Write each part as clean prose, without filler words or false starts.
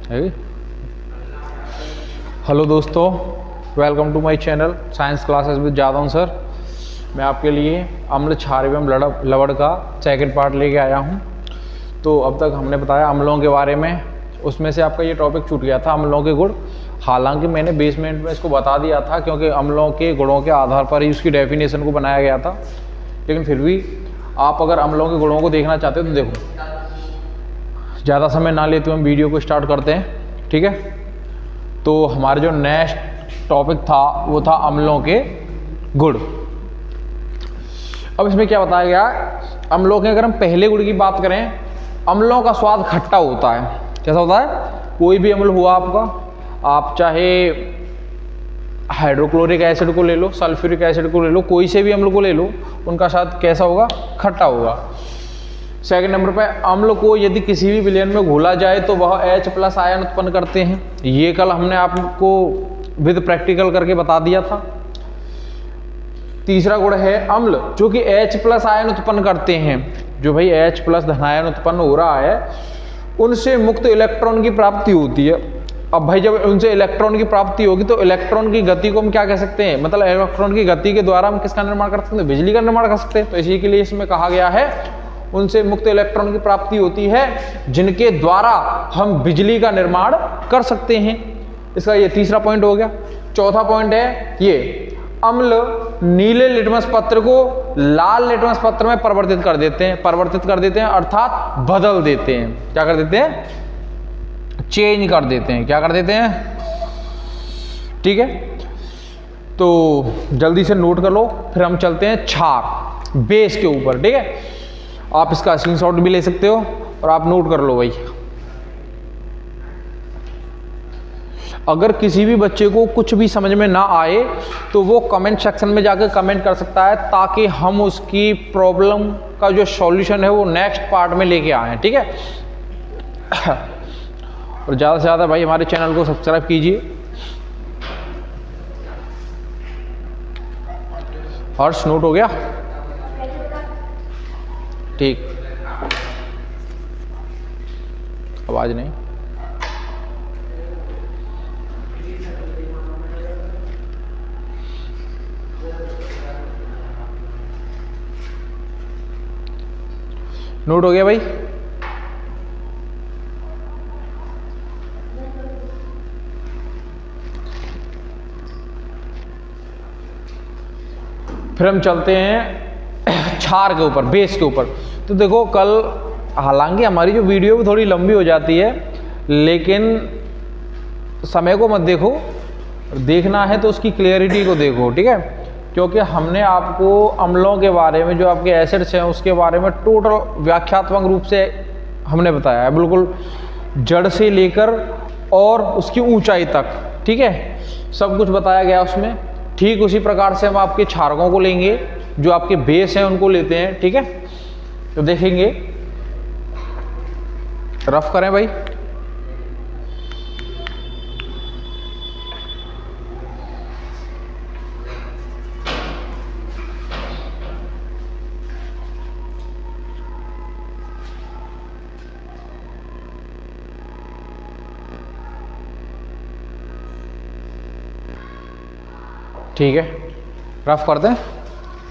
Hello दोस्तों, welcome to my channel science classes with Jadhav sir. मैं आपके लिए अम्ल क्षार एवं लवण का सेकंड पार्ट लेके आया हूं। तो अब तक हमने बताया अम्लों के बारे में, उसमें से आपका ये टॉपिक छूट गया था अम्लों के गुण। हालांकि मैंने बेसमेंट में इसको बता दिया था क्योंकि अम्लों के गुणों के आधार पर ही उसकी डेफिनेशन को बनाया गया था, लेकिन फिर भी आप अगर अम्लों के गुणों को देखना चाहते हो तो देखो। ज़्यादा समय ना लेते हुए हम वीडियो को स्टार्ट करते हैं, ठीक है। तो हमारा जो नेक्स्ट टॉपिक था वो था अम्लों के गुण। अब इसमें क्या बताया गया, अम्लों के अगर हम पहले गुण की बात करें, अम्लों का स्वाद खट्टा होता है। कैसा होता है? कोई भी अम्ल हुआ आपका, आप चाहे हाइड्रोक्लोरिक एसिड को ले लो, सल्फ्यूरिक एसिड को ले लो, कोई से भी अम्ल को ले लो, उनका स्वाद कैसा होगा? खट्टा होगा। सेकंड नंबर पे, अम्ल को यदि किसी भी विलयन में घोला जाए तो वह H+ आयन उत्पन्न करते हैं। ये कल हमने आपको विद प्रैक्टिकल करके बता दिया था। तीसरा गुण है अम्ल जो कि H+ आयन उत्पन्न करते हैं। जो भाई H+ धनायन उत्पन्न हो रहा है, उनसे मुक्त इलेक्ट्रॉन की प्राप्ति होती है। अब भाई जब उनसे इलेक्ट्रॉन की प्राप्ति होगी तो इलेक्ट्रॉन की गति को हम क्या कह सकते हैं? मतलब इलेक्ट्रॉन की गति के द्वारा हम किसका निर्माण कर सकते हैं? बिजली का निर्माण कर सकते हैं। तो इसी के लिए इसमें कहा गया है उनसे मुक्त इलेक्ट्रॉन की प्राप्ति होती है जिनके द्वारा हम बिजली का निर्माण कर सकते हैं। इसका ये तीसरा पॉइंट हो गया। चौथा पॉइंट है ये, अम्ल नीले लिटमस पत्र को लाल लिटमस पत्र में परिवर्तित कर देते हैं, अर्थात बदल देते हैं। क्या कर देते हैं? चेंज कर देते हैं। क्या कर देते हैं? ठीक है, तो जल्दी से नोट कर लो, फिर हम चलते हैं क्षार बेस के ऊपर। ठीक है, आप इसका स्क्रीनशॉट भी ले सकते हो और आप नोट कर लो भाई। अगर किसी भी बच्चे को कुछ भी समझ में ना आए तो वो कमेंट सेक्शन में जाकर कमेंट कर सकता है, ताकि हम उसकी प्रॉब्लम का जो सॉल्यूशन है वो नेक्स्ट पार्ट में लेके आए। ठीक है, और ज़्यादा से ज़्यादा भाई हमारे चैनल को सब्सक्राइब कीजिए। हर्ष नोट हो गया? ठीक, आवाज नहीं। नोट हो गया भाई? फिर हम चलते हैं क्षार के ऊपर, बेस के ऊपर। तो देखो, कल हालांकि हमारी जो वीडियो थोड़ी लंबी हो जाती है, लेकिन समय को मत देखो, देखना है तो उसकी क्लियरिटी को देखो। ठीक है, क्योंकि हमने आपको अम्लों के बारे में, जो आपके एसिड्स हैं उसके बारे में टोटल व्याख्यात्मक रूप से हमने बताया है, बिल्कुल जड़ से लेकर और उसकी ऊंचाई तक। ठीक है, सब कुछ बताया गया उसमें। ठीक उसी प्रकार से हम आपके क्षारकों को लेंगे, जो आपके बेस हैं उनको लेते हैं। ठीक है, तो देखेंगे, रफ करें भाई। ठीक है, रफ कर दें,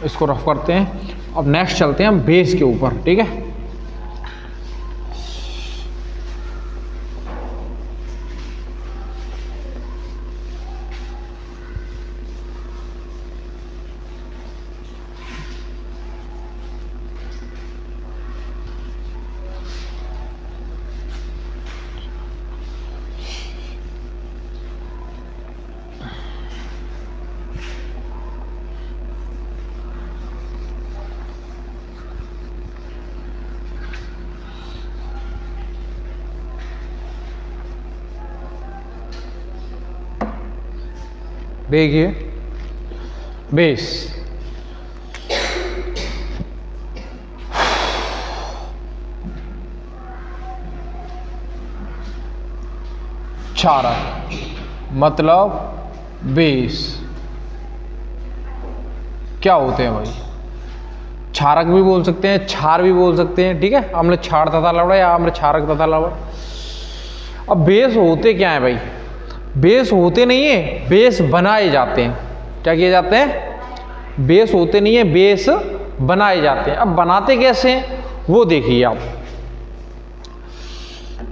इसको रफ करते हैं। अब नेक्स्ट चलते हैं हम बेस के ऊपर। ठीक है, देखिए बेस, क्षारक मतलब बेस क्या होते हैं भाई? क्षारक भी बोल सकते हैं, क्षार भी बोल सकते हैं। ठीक है, अम्ल क्षार तथा लवण या अम्ल क्षारक तथा लवण। अब बेस होते क्या है भाई, बेस होते नहीं है, बेस बनाए जाते हैं। क्या किए जाते हैं, बेस होते नहीं है, बेस बनाए जाते हैं। अब बनाते कैसे हैं वो देखिए आप।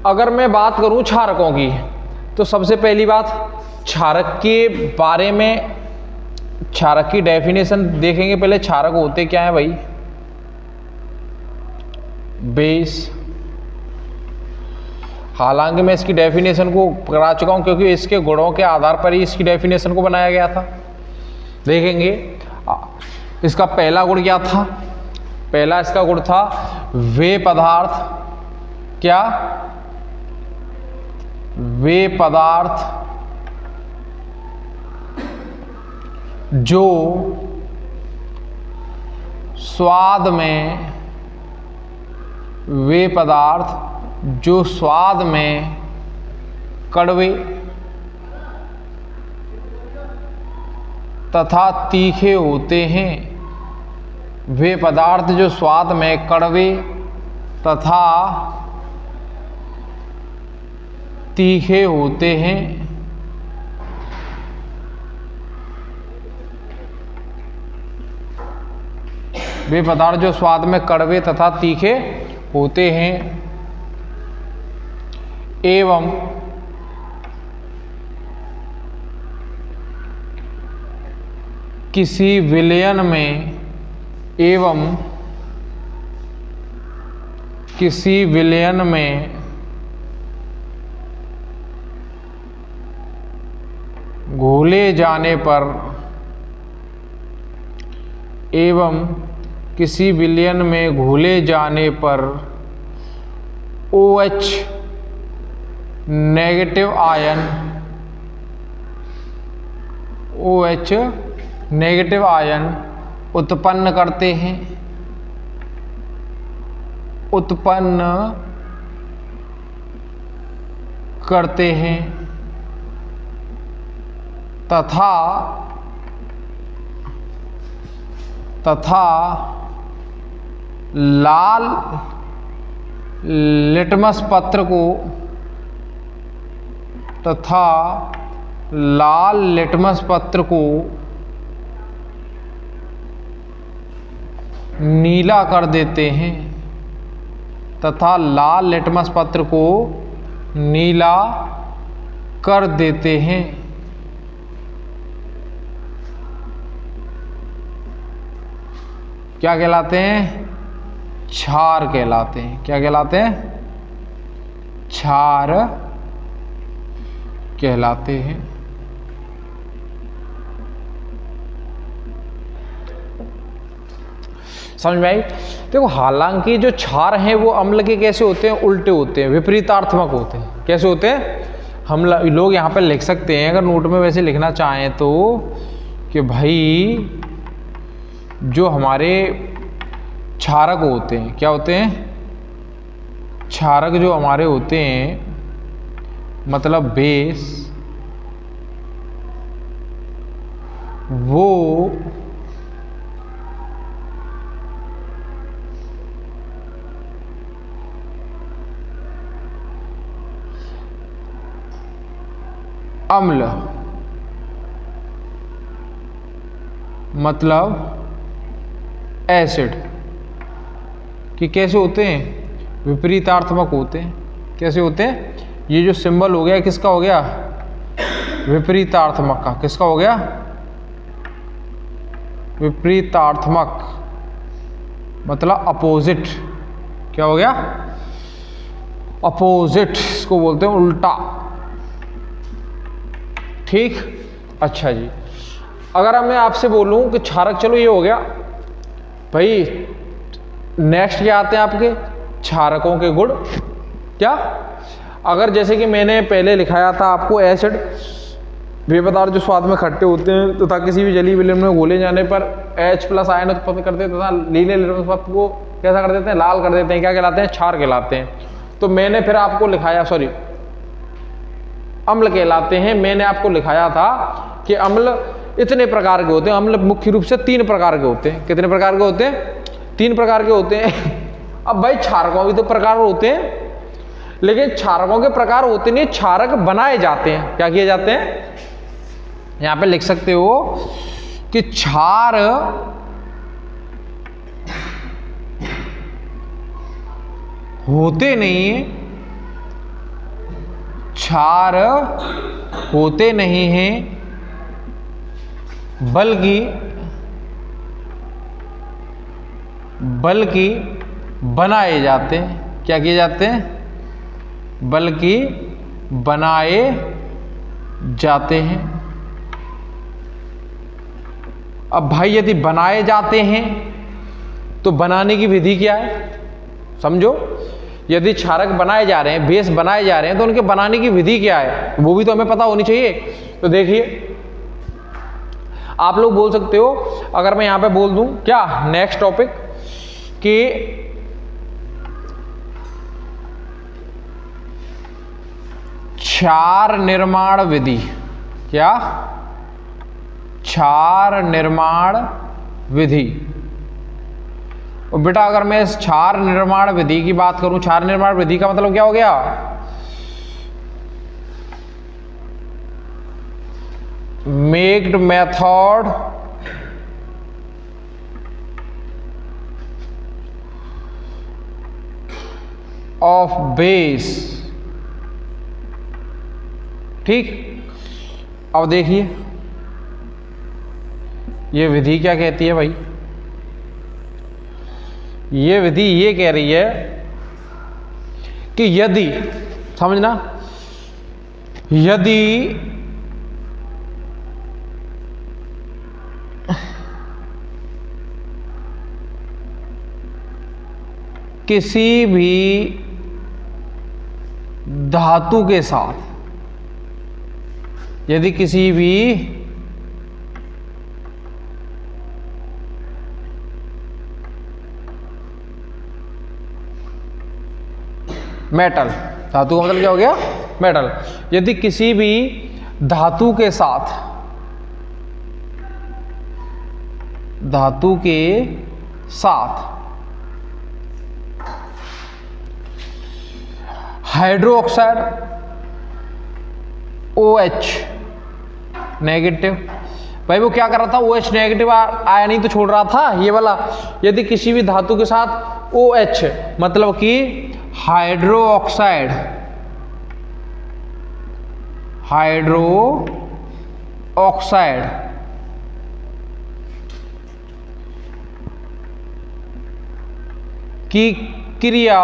अगर मैं बात करूं क्षारकों की, तो सबसे पहली बात क्षारक के बारे में, क्षारक की डेफिनेशन देखेंगे। पहले क्षारक होते क्या है भाई, बेस। हालांकि मैं इसकी डेफिनेशन को करा चुका हूं, क्योंकि इसके गुणों के आधार पर ही इसकी डेफिनेशन को बनाया गया था। देखेंगे इसका पहला गुण क्या था, पहला इसका गुण था वे पदार्थ, क्या, वे पदार्थ जो स्वाद में, वे पदार्थ जो स्वाद में कड़वे तथा तीखे होते हैं, वे पदार्थ जो स्वाद में कड़वे तथा तीखे होते हैं, वे पदार्थ जो स्वाद में कड़वे तथा तीखे होते हैं, एवं किसी विलयन में, एवं किसी विलयन में घोले जाने पर, एवं किसी विलयन में घोले जाने पर OH negative ion, OH negative ion उत्पन्न करते हैं, उत्पन्न करते हैं तथा लाल लिटमस पत्र को, तथा लाल लिटमस पत्र को नीला कर देते हैं, तथा लाल लिटमस पत्र को नीला कर देते हैं। क्या कहलाते हैं, क्षार कहलाते हैं। क्या कहलाते हैं, क्षार कहलाते हैं। समझ में आई। देखो हालांकि जो क्षार हैं वो अम्ल के कैसे होते हैं, उल्टे होते हैं, विपरीतार्थमक होते हैं। कैसे होते हैं, हम लोग यहाँ पे लिख सकते हैं अगर नोट में वैसे लिखना चाहें तो, कि भाई जो हमारे क्षारक होते हैं, क्या होते हैं, क्षारक जो हमारे होते हैं, मतलब बेस, वो अम्ल, मतलब एसिड, कि कैसे होते हैं, विपरीतार्थमक होते हैं। कैसे होते हैं, ये जो सिंबल हो गया किसका हो गया, विपरीतार्थमक का। किसका हो गया, विपरीतार्थमक, मतलब अपोजिट। क्या हो गया, अपोजिट, इसको बोलते हैं उल्टा। ठीक, अच्छा जी। अगर मैं आपसे बोलूं कि क्षारक, चलो ये हो गया भाई, नेक्स्ट क्या आते हैं आपके क्षारकों के गुण। क्या, अगर जैसे कि मैंने पहले लिखाया था आपको, एसिड वे पदार्थ जो स्वाद में खट्टे होते हैं तथा किसी भी जलीय विलयन में घोले जाने पर H+ आयन उत्पन्न करते हैं तथा नीले लिटमस पत्र को कैसा कर देते हैं, लाल कर देते हैं। क्या कहलाते हैं, क्षार कहलाते हैं। तो मैंने फिर आपको लिखाया, सॉरी अम्ल कहलाते हैं। मैंने आपको लिखाया था कि अम्ल इतने प्रकार के होते हैं। अम्ल मुख्य रूप से 3 प्रकार के होते हैं। कितने प्रकार के होते हैं, 3 प्रकार के होते हैं। अब भाई क्षारकों भी तो प्रकार होते हैं, लेकिन क्षारकों के प्रकार होते नहीं, क्षारक बनाए जाते हैं। क्या किए जाते हैं? यहां पे लिख सकते हो कि क्षार होते नहीं, क्षार होते नहीं हैं, बल्कि बनाए जाते हैं। क्या किए जाते हैं? बल्कि बनाए जाते हैं। अब भाई यदि बनाए जाते हैं तो बनाने की विधि क्या है? समझो, यदि क्षारक बनाए जा रहे हैं, बेस बनाए जा रहे हैं, तो उनके बनाने की विधि क्या है वो भी तो हमें पता होनी चाहिए। तो देखिए, आप लोग बोल सकते हो, अगर मैं यहां पे बोल दूं क्या नेक्स्ट टॉपिक कि क्षार निर्माण विधि। क्या? क्षार निर्माण विधि। और बेटा अगर मैं इस क्षार निर्माण विधि की बात करूं, क्षार निर्माण विधि का मतलब क्या हो गया? मेक्ड मेथड ऑफ बेस। ठीक, अब देखिए ये विधि क्या कहती है भाई? ये विधि ये कह रही है कि यदि, समझना, यदि किसी भी धातु के साथ, यदि किसी भी मेटल, धातु का मतलब क्या हो गया? मेटल। यदि किसी भी धातु के साथ, धातु के साथ हाइड्रोक्साइड OH नेगेटिव, भाई वो क्या कर रहा था? OH नेगेटिव आया नहीं तो छोड़ रहा था ये वाला। यदि किसी भी धातु के साथ OH मतलब कि हाइड्रो ऑक्साइड, हाइड्रो ऑक्साइड की क्रिया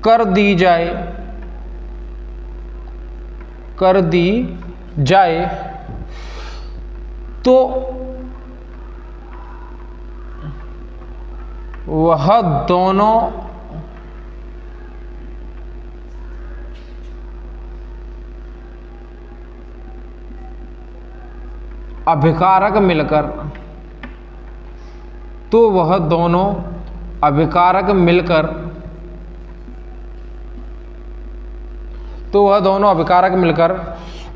कर दी जाए तो वह दोनों अभिकारक मिलकर, तो वह दोनों अभिकारक मिलकर, तो वह दोनों अभिकारक मिलकर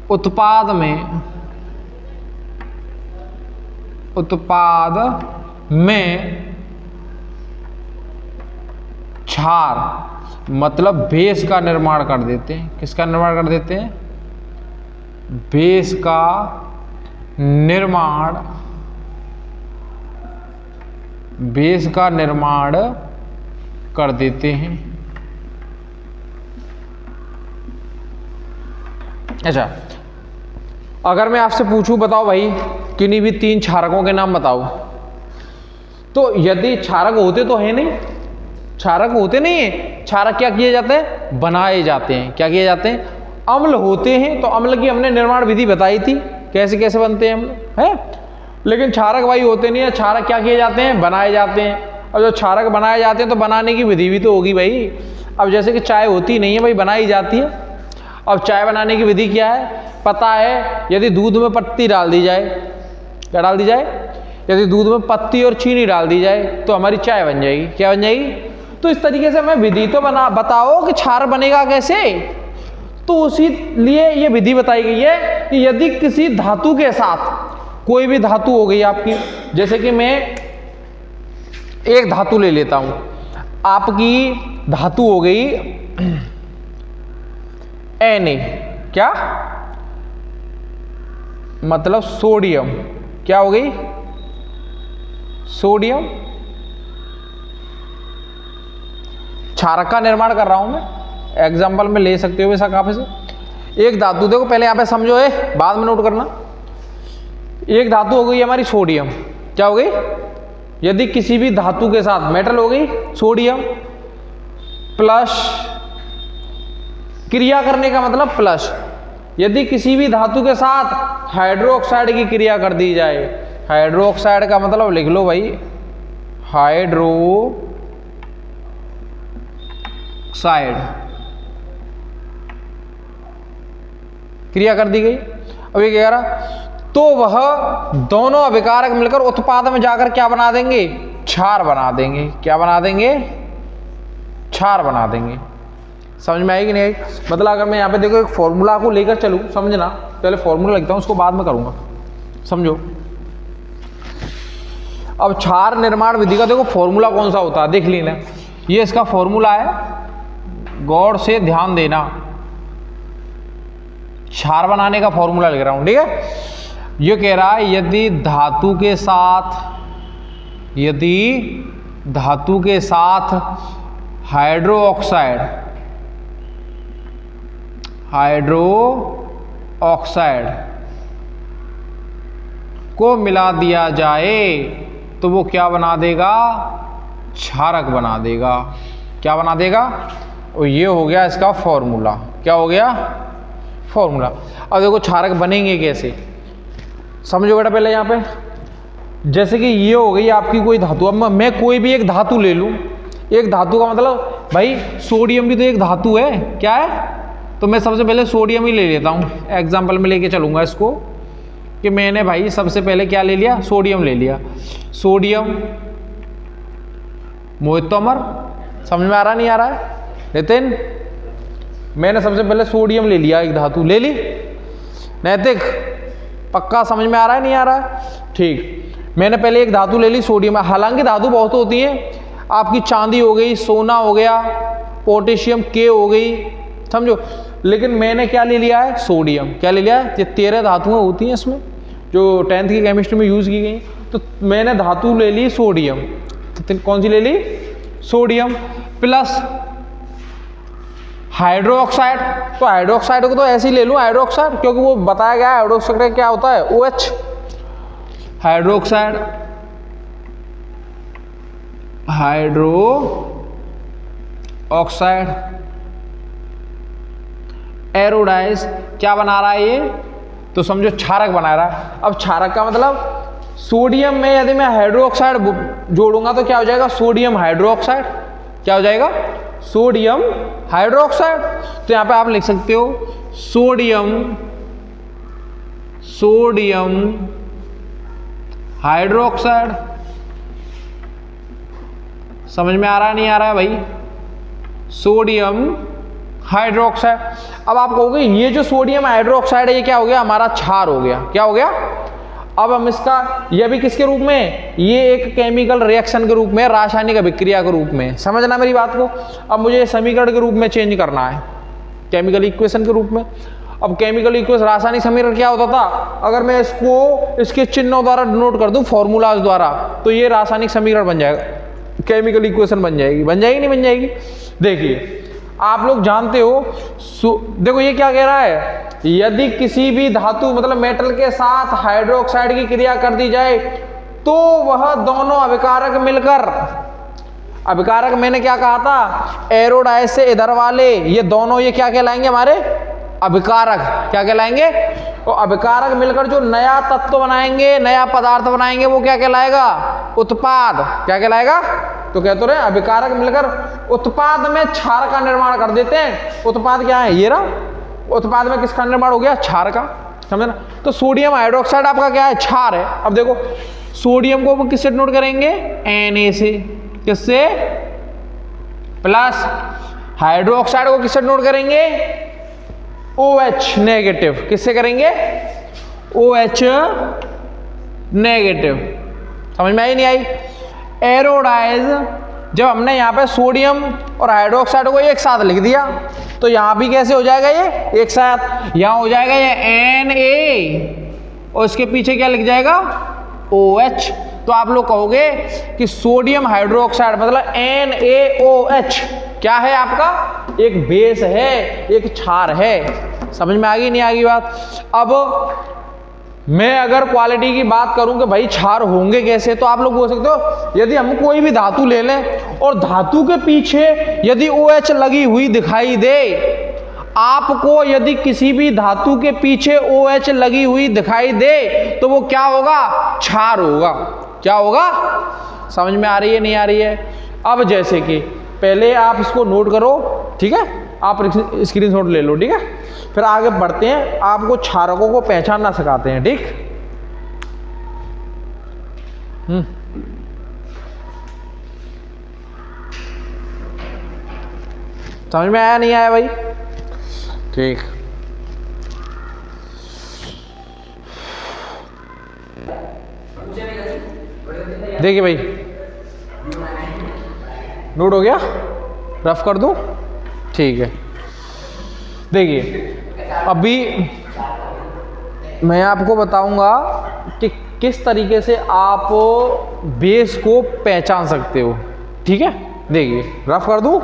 उत्पाद में क्षार मतलब बेस का निर्माण कर देते हैं। किसका निर्माण कर देते हैं? बेस का निर्माण, बेस का निर्माण कर देते हैं। अच्छा, अगर मैं आपसे पूछूं, बताओ भाई किन्हीं भी 3 क्षारकों के नाम बताओ, तो यदि क्षारक होते तो है नहीं, क्षारक होते नहीं है, क्षारक क्या किए जाते हैं? बनाए जाते हैं। क्या किए जाते हैं? अम्ल होते हैं, तो अम्ल की हमने निर्माण विधि बताई थी, कैसे कैसे बनते हैं अम्ल, है। लेकिन क्षारक भाई होते नहीं है, क्षारक क्या किए जाते हैं? बनाए जाते हैं। और जो क्षारक बनाए जाते हैं तो बनाने की विधि भी तो होगी भाई। अब जैसे कि चाय होती नहीं है भाई, बनाई जाती है। अब चाय बनाने की विधि क्या है? पता है, यदि दूध में पत्ती डाल दी जाए, क्या डाल दी जाए? यदि दूध में पत्ती और चीनी डाल दी जाए तो हमारी चाय बन जाएगी। क्या बन जाएगी? तो इस तरीके से हमें विधि तो बताओ कि क्षार बनेगा कैसे। तो उसी लिए ये विधि बताई गई है कि यदि किसी धातु के साथ, कोई भी धातु हो गई आपकी, जैसे कि मैं एक धातु ले लेता हूं, आपकी धातु हो गई Na, क्या मतलब सोडियम, क्या हो गई सोडियम। क्षारक का निर्माण कर रहा हूं मैं, एग्जाम्पल में ले सकते हो वैसा काफी से। एक धातु देखो पहले यहां पे समझो है, बाद में नोट करना। एक धातु हो गई हमारी सोडियम, क्या हो गई, यदि किसी भी धातु के साथ, मेटल हो गई सोडियम, प्लस क्रिया करने का मतलब प्लस, यदि किसी भी धातु के साथ हाइड्रोक्साइड की क्रिया कर दी जाए, हाइड्रोक्साइड का मतलब लिख लो भाई, हाइड्रोक्साइड क्रिया कर दी गई। अब ये कह रहा, तो वह दोनों अभिकारक मिलकर उत्पाद में जाकर क्या बना देंगे, क्षार बना देंगे। क्या बना देंगे, क्षार बना देंगे। समझ में आएगी नहीं आई? मतलब अगर मैं यहाँ पे देखो एक फॉर्मूला को लेकर चलूँ, समझना, पहले फॉर्मूला लिखता हूँ उसको बाद में करूँगा, समझो। अब क्षार निर्माण विधि का देखो फॉर्मूला कौन सा होता है, देख लेना, ये इसका फॉर्मूला है, गौर से ध्यान देना। क्षार बनाने का फॉर्मूला लिख रहा हूँ, ठीक है। ये कह रहा है यदि धातु के साथ हाइड्रोक्साइड को मिला दिया जाए तो वो क्या बना देगा, क्षारक बना देगा। क्या बना देगा, और ये हो गया इसका फॉर्मूला। क्या हो गया, फॉर्मूला। अब देखो क्षारक बनेंगे कैसे, समझो बेटा। पहले यहाँ पे जैसे कि ये हो गई आपकी कोई धातु, अब मैं कोई भी एक धातु ले लूं, एक धातु का मतलब भाई सोडियम भी तो एक धातु है, क्या है, तो मैं सबसे पहले सोडियम ही ले लेता हूँ। एग्जाम्पल में लेके चलूंगा इसको कि मैंने भाई सबसे पहले क्या ले लिया, सोडियम ले लिया। सोडियम, मोहित तोमर समझ में आ रहा नहीं आ रहा है, नितिन, मैंने सबसे पहले सोडियम ले लिया, एक धातु ले ली। नैतिक, पक्का समझ में आ रहा है नहीं आ रहा है, ठीक। मैंने पहले एक धातु ले ली सोडियम। हालांकि धातु बहुत होती है, आपकी चांदी हो गई, सोना हो गया, पोटेशियम के हो गई, समझो। लेकिन मैंने क्या ले लिया है, सोडियम। क्या ले लिया है, ये 13 धातुएं होती हैं इसमें जो 10th की केमिस्ट्री में यूज की गई। तो मैंने धातु ले ली सोडियम, तो कौन सी ले ली, सोडियम, प्लस हाइड्रोक्साइड। तो हाइड्रोक्साइड को तो ऐसे ही ले लूं हाइड्रोक्साइड, क्योंकि वो बताया गया है हाइड्रोक्साइड क्या होता है, OH, हाइड्रोक्साइड, हाइड्रोक्साइड एरोडाइज क्या बना रहा है ये, तो समझो क्षारक बना रहा है। अब क्षारक का मतलब सोडियम में यदि मैं हाइड्रोक्साइड जोड़ूंगा तो क्या हो जाएगा, सोडियम हाइड्रोक्साइड। क्या हो जाएगा, सोडियम हाइड्रोक्साइड। तो यहां पे आप लिख सकते हो सोडियम हाइड्रोक्साइड। समझ में आ रहा नहीं आ रहा है भाई, सोडियम हाइड्रोक्साइड। अब आप कहोगे ये जो सोडियम हाइड्रोक्साइड है ये क्या हो गया, हमारा क्षार हो गया। क्या हो गया, अब हम इसका, यह भी किसके रूप में, ये एक केमिकल रिएक्शन के रूप में, रासायनिक अभिक्रिया के रूप में, समझना मेरी बात को। अब मुझे समीकरण के रूप में चेंज करना है, केमिकल इक्वेशन के रूप में। अब केमिकल इक्वेशन, रासायनिक समीकरण क्या होता था, अगर मैं इसको इसके चिन्हों द्वारा डिनोट कर दूं, फॉर्मूलाज द्वारा, तो ये रासायनिक समीकरण बन जाएगा, केमिकल इक्वेशन बन जाएगी। बन जाएगी नहीं बन जाएगी, देखिए आप लोग जानते हो। देखो ये क्या कह रहा है, यदि किसी भी धातु मतलब मेटल के साथ हाइड्रोक्साइड की क्रिया कर दी जाए तो वह दोनों अभिकारक मिलकर, अभिकारक मैंने क्या कहा था, एरोडाइज से इधर वाले, ये दोनों ये क्या कहलाएंगे, हमारे अभिकारक। क्या कहलाएंगे, तो अभिकारक मिलकर जो नया तत्व बनाएंगे, नया पदार्थ बनाएंगे, वो क्या कहलाएगा, उत्पाद। क्या कहलाएगा, तो कहते रहे अभिकारक मिलकर उत्पाद में क्षार का निर्माण कर देते हैं। उत्पाद क्या है, ये रहा, उत्पाद में किसका निर्माण हो गया, क्षार का, समझे ना। तो सोडियम हाइड्रोक्साइड आपका क्या है, क्षार है। अब देखो सोडियम को किससे नोट करेंगे, Na से, किससे, प्लस हाइड्रोक्साइड को किससे नोट करेंगे, OH नेगेटिव। किससे करेंगे, OH नेगेटिव। समझ में आई नहीं आई, एरोडाइज, जब हमने यहाँ पे सोडियम और हाइड्रोक्साइड को एक साथ लिख दिया तो यहाँ भी कैसे हो जाएगा ये एक साथ, यहाँ हो जाएगा ये Na और इसके पीछे क्या लिख जाएगा OH। तो आप लोग कहोगे कि सोडियम हाइड्रोक्साइड मतलब NaOH क्या है आपका, एक बेस है, एक क्षार है। समझ में आ गई नहीं आ गई बात। अब मैं अगर क्वालिटी की बात करूं कि भाई क्षार होंगे कैसे, तो आप लोग बोल सकते हो यदि हम कोई भी धातु ले लें और धातु के पीछे यदि OH लगी हुई दिखाई दे, आपको यदि किसी भी धातु के पीछे OH लगी हुई दिखाई दे तो वो क्या होगा, क्षार होगा। क्या होगा, समझ में आ रही है नहीं आ रही है। अब जैसे कि पहले आप इसको नोट करो, ठीक है, आप स्क्रीनशॉट ले लो, ठीक है, फिर आगे बढ़ते हैं, आपको क्षारकों को पहचानना सिखाते हैं, ठीक। समझ में आया नहीं आया भाई, ठीक। देखिए भाई, नोट हो गया, रफ कर दूं, ठीक है। देखिए अभी मैं आपको बताऊंगा कि किस तरीके से आप बेस को पहचान सकते हो, ठीक है। देखिए रफ कर दूं,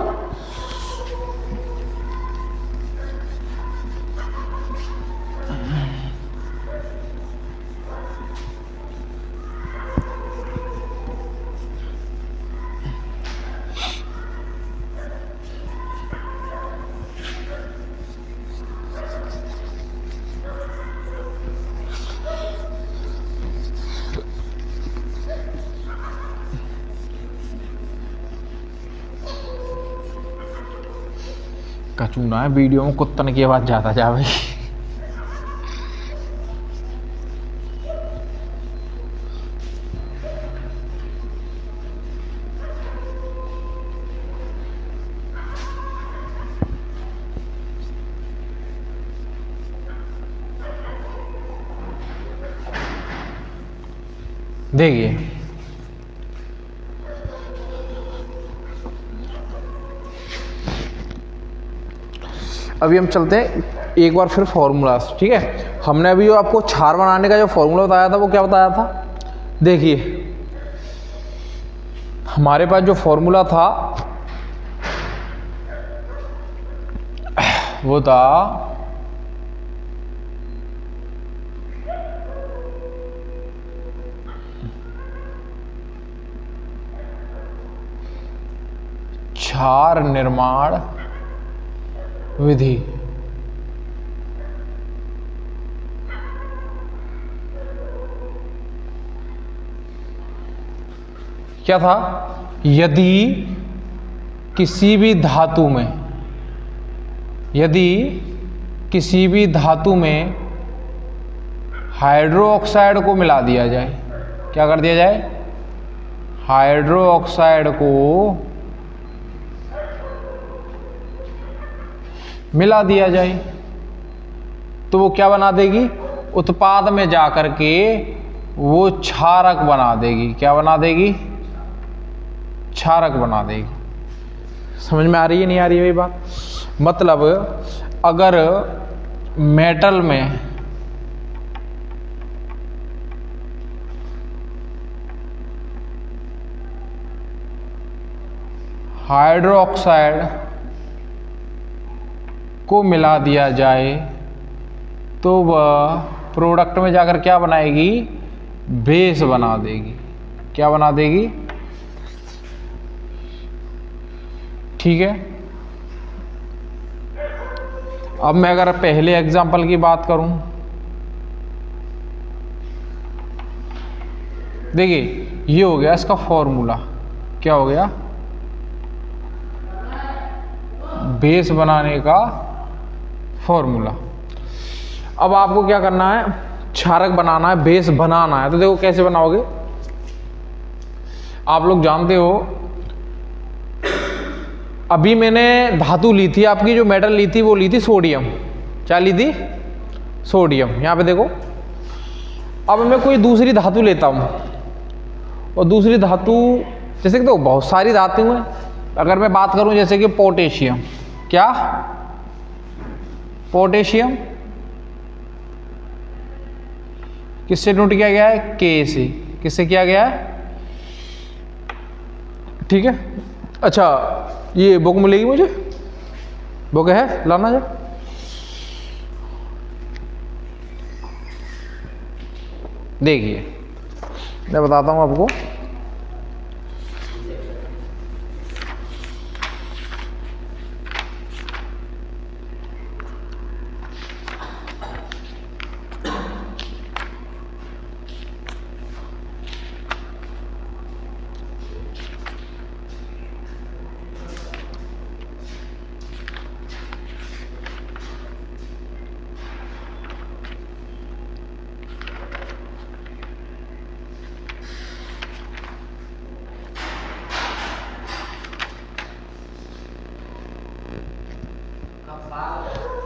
कचूना है वीडियो में, कुत्तन की आवाज ज्यादा जा भाई। देखिए अभी हम चलते हैं एक बार फिर फॉर्मूला, ठीक है। हमने अभी जो आपको क्षार बनाने का जो फॉर्मूला बताया था वो क्या बताया था, देखिए हमारे पास जो फॉर्मूला था वो था क्षार निर्माण विधि। क्या था, यदि किसी भी धातु में, यदि किसी भी धातु में हाइड्रो ऑक्साइड को मिला दिया जाए, क्या कर दिया जाए, हाइड्रो ऑक्साइड को मिला दिया जाए, तो वो क्या बना देगी, उत्पाद में जाकर के वो क्षारक बना देगी। क्या बना देगी, क्षारक बना देगी। समझ में आ रही है नहीं आ रही है ये बात। मतलब अगर मेटल में हाइड्रो ऑक्साइड को मिला दिया जाए तो वह प्रोडक्ट में जाकर क्या बनाएगी, बेस बना देगी। क्या बना देगी, ठीक है। अब मैं अगर पहले एग्जांपल की बात करूं, देखिए ये हो गया इसका फॉर्मूला, क्या हो गया, बेस बनाने का फॉर्मूला। अब आपको क्या करना है, क्षारक बनाना है, बेस बनाना है। तो देखो कैसे बनाओगे, आप लोग जानते हो अभी मैंने धातु ली थी आपकी, जो मेटल ली थी वो ली थी सोडियम। क्या ली थी, सोडियम। यहाँ पे देखो, अब मैं कोई दूसरी धातु लेता हूँ और दूसरी धातु जैसे कि तो बहुत सारी धातु हैं। अगर मैं बात करूं जैसे कि पोटेशियम, क्या पोटेशियम किससे नोट किया गया है? के से। किससे किया गया है? ठीक है। अच्छा, ये बुक मिलेगी मुझे? बुक है, लाना जा। देखिए मैं बताता हूं आपको।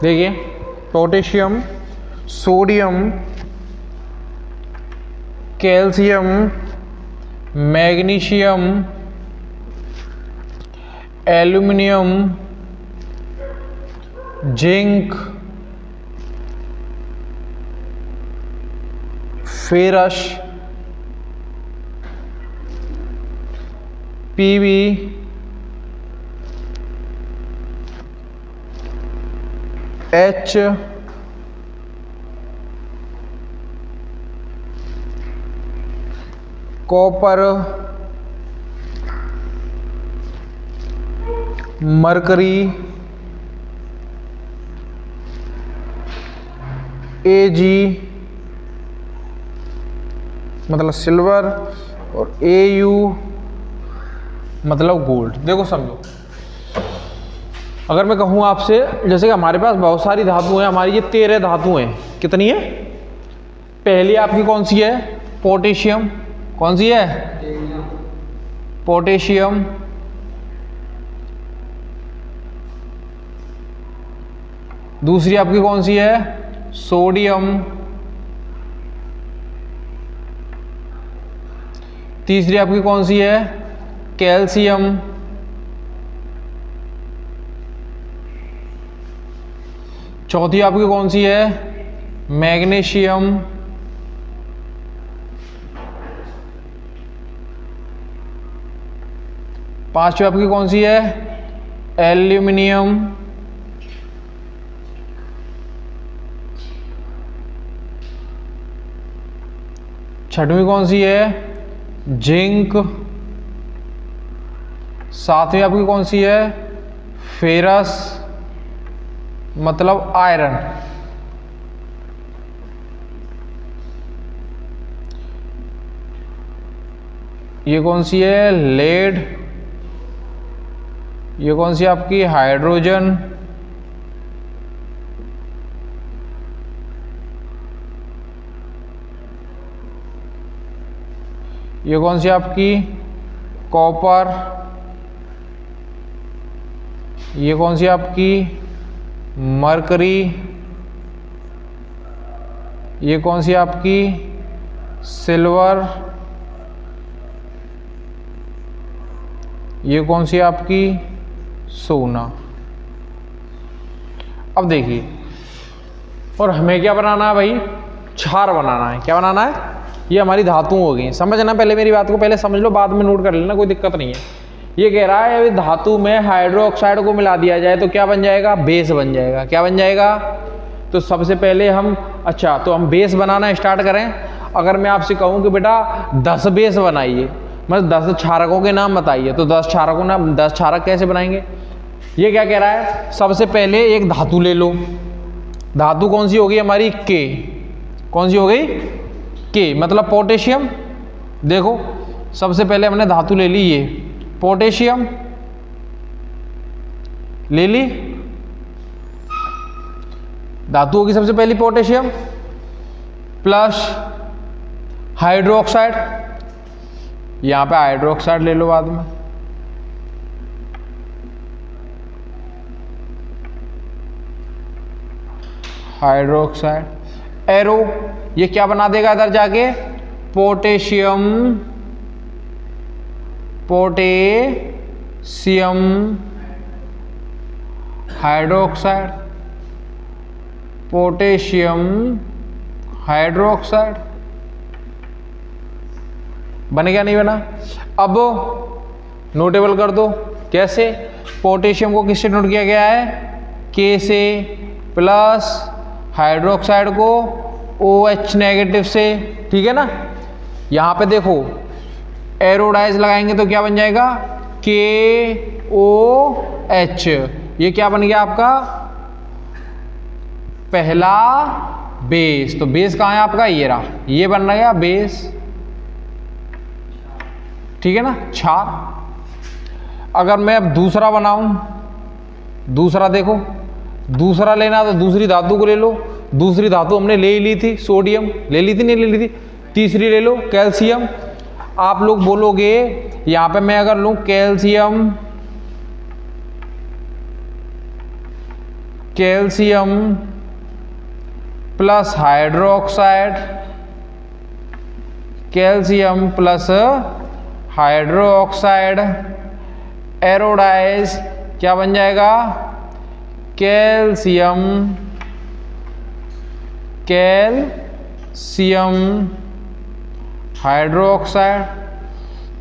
देखिए potassium, sodium, calcium, magnesium, aluminium, zinc, ferrous, PB, H, copper, mercury, AG मतलब सिल्वर, और एयू मतलब गोल्ड। देखो समझो, अगर मैं कहूँ आपसे जैसे कि हमारे पास बहुत सारी धातु हैं, हमारी ये 13 धातु हैं। कितनी है? पहली आपकी कौन सी है? पोटेशियम। कौन सी है? पोटेशियम। दूसरी आपकी कौन सी है? सोडियम। तीसरी आपकी कौन सी है? कैल्शियम। चौथी आपकी कौन सी है? मैग्नीशियम। पांचवी आपकी कौन सी है? एल्यूमिनियम। छठवीं कौन सी है? जिंक। सातवीं आपकी कौन सी है? फेरस मतलब आयरन। ये कौन सी है? लेड। ये कौन सी आपकी? हाइड्रोजन। ये कौन सी आपकी? कॉपर। ये कौन सी आपकी? मरकरी। ये कौन सी आपकी? सिल्वर। ये कौन सी आपकी? सोना। अब देखिए, और हमें क्या बनाना है भाई? क्षार बनाना है। क्या बनाना है? ये हमारी धातु हो गई। समझना, पहले मेरी बात को पहले समझ लो, बाद में नोट कर लेना, कोई दिक्कत नहीं है। ये कह रहा है धातु में हाइड्रोक्साइड को मिला दिया जाए तो क्या बन जाएगा? बेस बन जाएगा। क्या बन जाएगा? तो सबसे पहले हम, अच्छा तो हम बेस बनाना स्टार्ट करें। अगर मैं आपसे कहूं कि बेटा 10 बेस बनाइए, मतलब 10 क्षारकों के नाम बताइए, तो 10 क्षारकों नाम 10 क्षारक कैसे बनाएंगे? ये क्या कह रहा है? सबसे पहले एक धातु ले लो। धातु कौन सी होगी हमारी? के। कौन सी हो गई? के मतलब पोटेशियम। देखो सबसे पहले हमने धातु ले ली, ये पोटेशियम ले ली। धातु होगी सबसे पहली पोटेशियम प्लस हाइड्रोक्साइड। यहां पे हाइड्रोक्साइड ले लो बाद में। हाइड्रोक्साइड एरो, ये क्या बना देगा इधर जाके? Potassium potassium hydroxide, potassium hydroxide. बन गया नहीं बना? अब नोटेबल कर दो। कैसे? पोटेशियम को किससे नोट किया गया है? के से, प्लस हाइड्रोक्साइड को OH नेगेटिव से। ठीक है ना? यहां पे देखो एरोडाइज लगाएंगे तो क्या बन जाएगा? KOH। ये क्या बन गया आपका? पहला बेस। तो बेस कहां है आपका? ये रहा, ये बन गया बेस। ठीक है ना? क्षार। अगर मैं अब दूसरा बनाऊं, दूसरा देखो, दूसरा लेना तो दूसरी धातु को ले लो। दूसरी धातु हमने ले ली थी, सोडियम ले ली थी, नहीं ले ली थी? तीसरी ले लो, कैल्शियम। आप लोग बोलोगे यहां पे मैं अगर लूं calcium, calcium plus hydroxide, calcium plus hydroxide एरोडाइज, क्या बन जाएगा? Calcium, calcium hydroxide.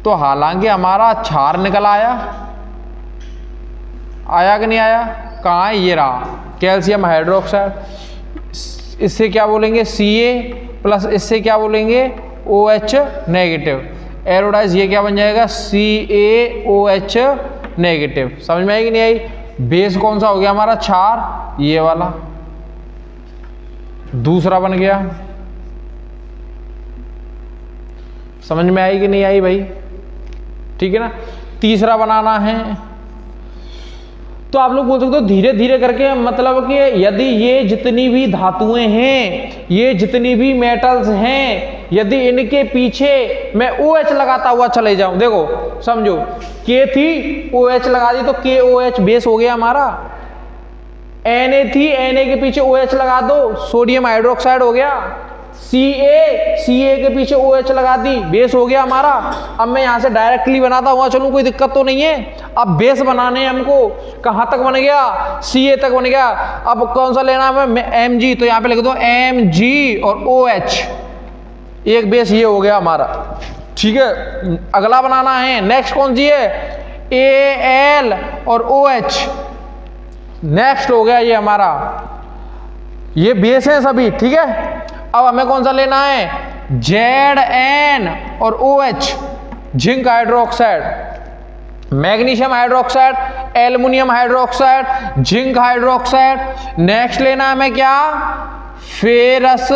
तो हालांकि हमारा क्षार निकल आया, आया कि नहीं आया? कहाँ है? ये रहा, कैल्शियम हाइड्रोक्साइड। इससे क्या बोलेंगे? Ca प्लस इससे क्या बोलेंगे? OH negative. एरोडाइज ये क्या बन जाएगा? CaOH negative. समझ में आई कि नहीं आई? बेस कौन सा हो गया हमारा? क्षार, ये वाला। दूसरा बन गया। समझ में आई कि नहीं आई भाई? ठीक है ना? तीसरा बनाना है तो आप लोग बोल सकते हो धीरे धीरे करके, मतलब कि यदि ये जितनी भी धातुएं हैं, ये जितनी भी मेटल्स हैं, यदि इनके पीछे मैं OH लगाता हुआ चले जाऊं, देखो समझो K थी, OH लगा दी तो KOH बेस हो गया हमारा। Na थी, Na के पीछे OH लगा दो, सोडियम हाइड्रोक्साइड हो गया। Ca के पीछे OH लगा दी, बेस हो गया हमारा। अब मैं यहां से डायरेक्टली बनाता हुआ चलूं, कोई दिक्कत तो नहीं है। अब बेस बनाने हैं हमको, कहां तक बन गया? Ca तक बन गया। अब कौन सा लेना है? Mg, तो यहां पे लिख दो Mg और OH, एक बेस ये हो गया हमारा। ठीक है, अगला बनाना है। नेक्स्ट कौन सी है? Al और OH, नेक्स्ट हो गया ये हमारा। ये बेस है सभी। ठीक है, अब हमें कौन सा लेना है? Zn और OH, zinc hydroxide, magnesium hydroxide, aluminium hydroxide, zinc hydroxide. Next लेना है हमें क्या? फेरस,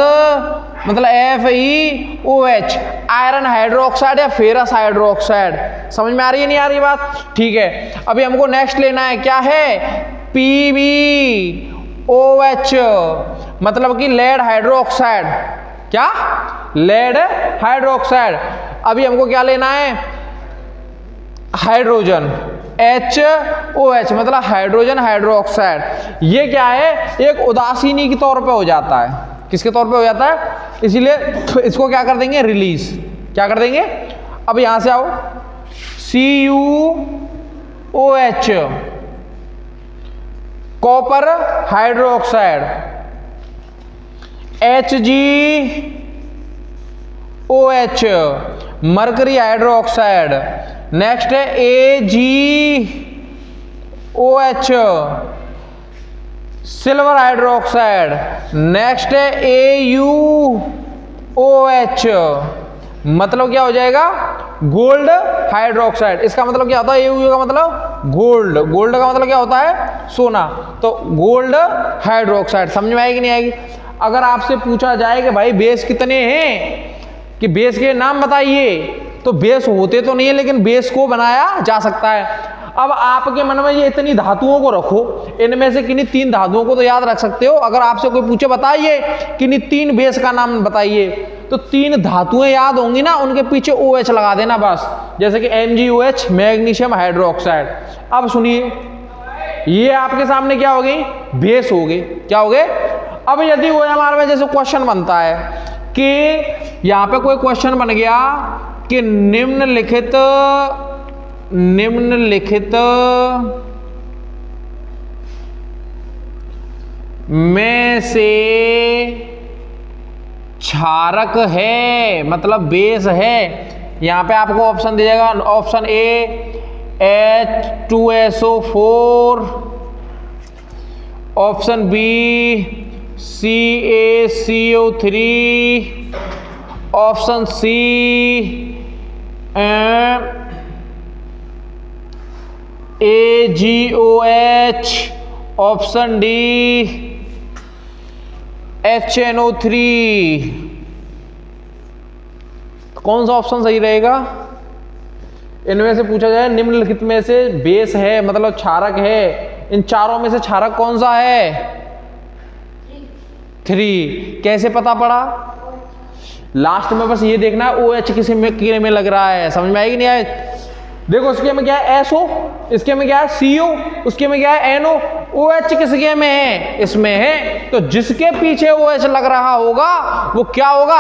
मतलब FeOH, आयरन हाइड्रोक्साइड या फेरस हाइड्रोक्साइड। समझ में आ रही है नहीं आ रही बात? ठीक है, अभी हमको नेक्स्ट लेना है, क्या है? PbOH, मतलब कि लेड हाइड्रोक्साइड। क्या? Lead hydroxide. अभी हमको क्या लेना है? हाइड्रोजन, HOH, मतलब हाइड्रोजन हाइड्रोक्साइड। ये क्या है? एक उदासीनी के तौर पे हो जाता है। किसके तौर पे हो जाता है? इसीलिए इसको क्या कर देंगे? रिलीज। क्या कर देंगे? अब यहां से आओ, CuOH, copper hydroxide, HgOH, mercury hydroxide. Next है AgOH, सिल्वर हाइड्रोक्साइड। नेक्स्ट है AuOH, मतलब क्या हो जाएगा? Gold hydroxide. इसका मतलब क्या होता है? AU का मतलब गोल्ड, गोल्ड का मतलब क्या होता है? सोना। तो गोल्ड हाइड्रोक्साइड। समझ में आएगी नहीं आएगी? अगर आपसे पूछा जाए कि भाई बेस कितने हैं, कि बेस के नाम बताइए, तो बेस होते तो नहीं है, लेकिन बेस को बनाया जा सकता है। अब आपके मन में ये इतनी धातुओं को रखो, इनमें से किन्हीं 3 धातुओं को तो याद रख सकते हो। अगर आपसे कोई पूछे बताइए किन्हीं 3 बेस का नाम बताइए, तो 3 धातुएं याद होंगी ना, उनके पीछे OH लगा देना बस। जैसे कि MgOH, मैग्नीशियम हाइड्रोक्साइड। अब सुनिए, ये आपके सामने क्या हो गई? बेस हो गई। क्या हो गए? अब यदि वो हमारे में जैसे क्वेश्चन बनता है कि यहां पे कोई क्वेश्चन बन गया कि निम्नलिखित निम्नलिखित में से क्षारक है, मतलब बेस है। यहां पे आपको ऑप्शन दिया जाएगा, option A H2SO4, option B CaCO3, option C AgOH, option D HNO3। कौन सा ऑप्शन सही रहेगा? इनमें से पूछा जाए निम्नलिखित में से बेस है, मतलब क्षारक है, इन चारों में से क्षारक कौन सा है? 3। कैसे पता पड़ा? लास्ट में बस ये देखना है OH किसी में किरे में लग रहा है, समझ में आएगी नहीं आए? देखो उसके में क्या है SO, इसके में क्या है CO, उसके में क्या है NO, OH किसके में है? इसमें है। तो जिसके पीछे OH लग रहा होगा वो क्या होगा?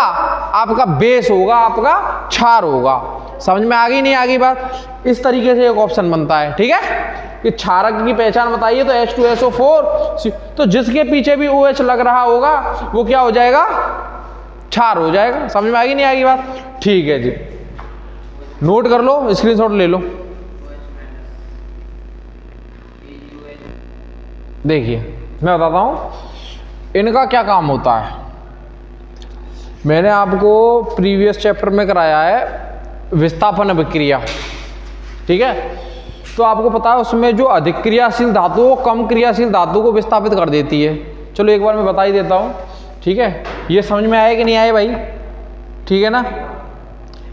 आपका बेस होगा, आपका क्षार होगा। समझ में आ गई नहीं आ गई बात? इस तरीके से एक ऑप्शन बनता है, ठीक है, कि क्षारक की पहचान बताइए तो H2SO4, तो जिसके पीछे भी OH लग रहा होगा वो क्या हो जाएगा? क्षार हो जाएगा। समझ में आ गई नहीं आ गई बात? ठीक है जी, नोट कर लो, स्क्रीनशॉट ले लो। देखिए मैं बताता हूं इनका क्या काम होता है। मैंने आपको प्रीवियस चैप्टर में कराया है विस्थापन अभिक्रिया, ठीक है, तो आपको पता है उसमें जो अधिक क्रियाशील धातु वो कम क्रियाशील धातु को विस्थापित कर देती है। चलो एक बार मैं बता ही देता हूं, ठीक है, ये समझ में आया कि नहीं आया भाई? ठीक है ना,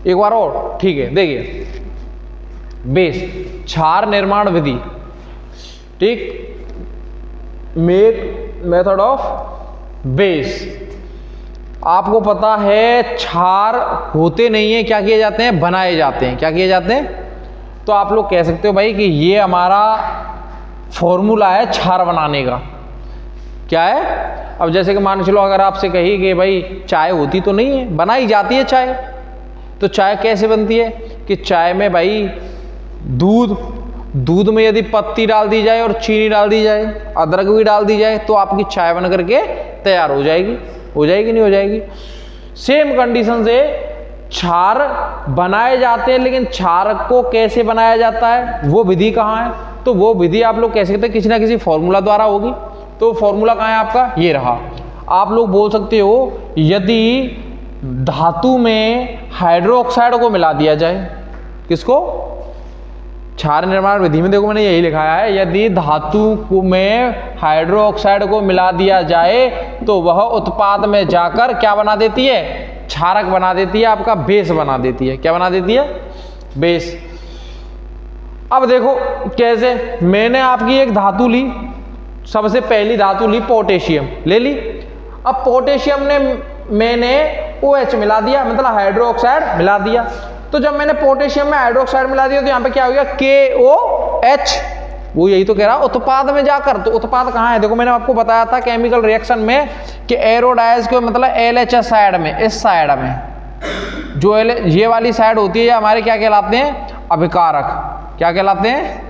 एक बार और, ठीक है। देखिए बेस क्षार निर्माण विधि, ठीक, मेथड ऑफ बेस। आपको पता है क्षार होते नहीं है, क्या किए जाते हैं? बनाए जाते हैं। क्या किए जाते हैं? तो आप लोग कह सकते हो भाई कि ये हमारा फॉर्मूला है क्षार बनाने का। क्या है? अब जैसे कि मान चलो अगर आपसे कही कि भाई चाय होती तो नहीं है, बनाई जाती है चाय। तो चाय कैसे बनती है? कि चाय में भाई दूध में यदि पत्ती डाल दी जाए और चीनी डाल दी जाए, अदरक भी डाल दी जाए, तो आपकी चाय बन करके तैयार हो जाएगी। हो जाएगी नहीं हो जाएगी? सेम कंडीशन से क्षार बनाए जाते हैं, लेकिन क्षार को कैसे बनाया जाता है वो विधि कहाँ है? तो वो विधि आप लोग कह सकते हैं किसी ना किसी फॉर्मूला द्वारा होगी। तो फॉर्मूला कहाँ है आपका? ये रहा। आप लोग बोल सकते हो यदि धातु में हाइड्रोक्साइड को मिला दिया जाए, किसको? क्षार निर्माण विधि में देखो मैंने यही लिखाया है, यदि धातु में हाइड्रोक्साइड को मिला दिया जाए तो वह उत्पाद में जाकर क्या बना देती है? क्षारक बना देती है, आपका बेस बना देती है। क्या बना देती है? बेस। अब देखो कैसे, मैंने आपकी एक धातु ली, सबसे पहली धातु ली पोटेशियम, ले ली। अब पोटेशियम ने मैंने OH मिला दिया, मतलब हाइड्रोक्साइड मिला दिया। तो जब मैंने पोटेशियम में हाइड्रोक्साइड मिला दिया तो यहाँ पे क्या हो गया? KOH। वो यही तो कह रहा उत्पाद में जाकर। तो उत्पाद कहाँ है? देखो मैंने आपको बताया था केमिकल रिएक्शन में कि एरोडाइज को मतलब LHS साइड में, इस साइड में जो ये वाली साइड होती है हमारे क्या कहलाते हैं? अभिकारक। क्या कहलाते हैं?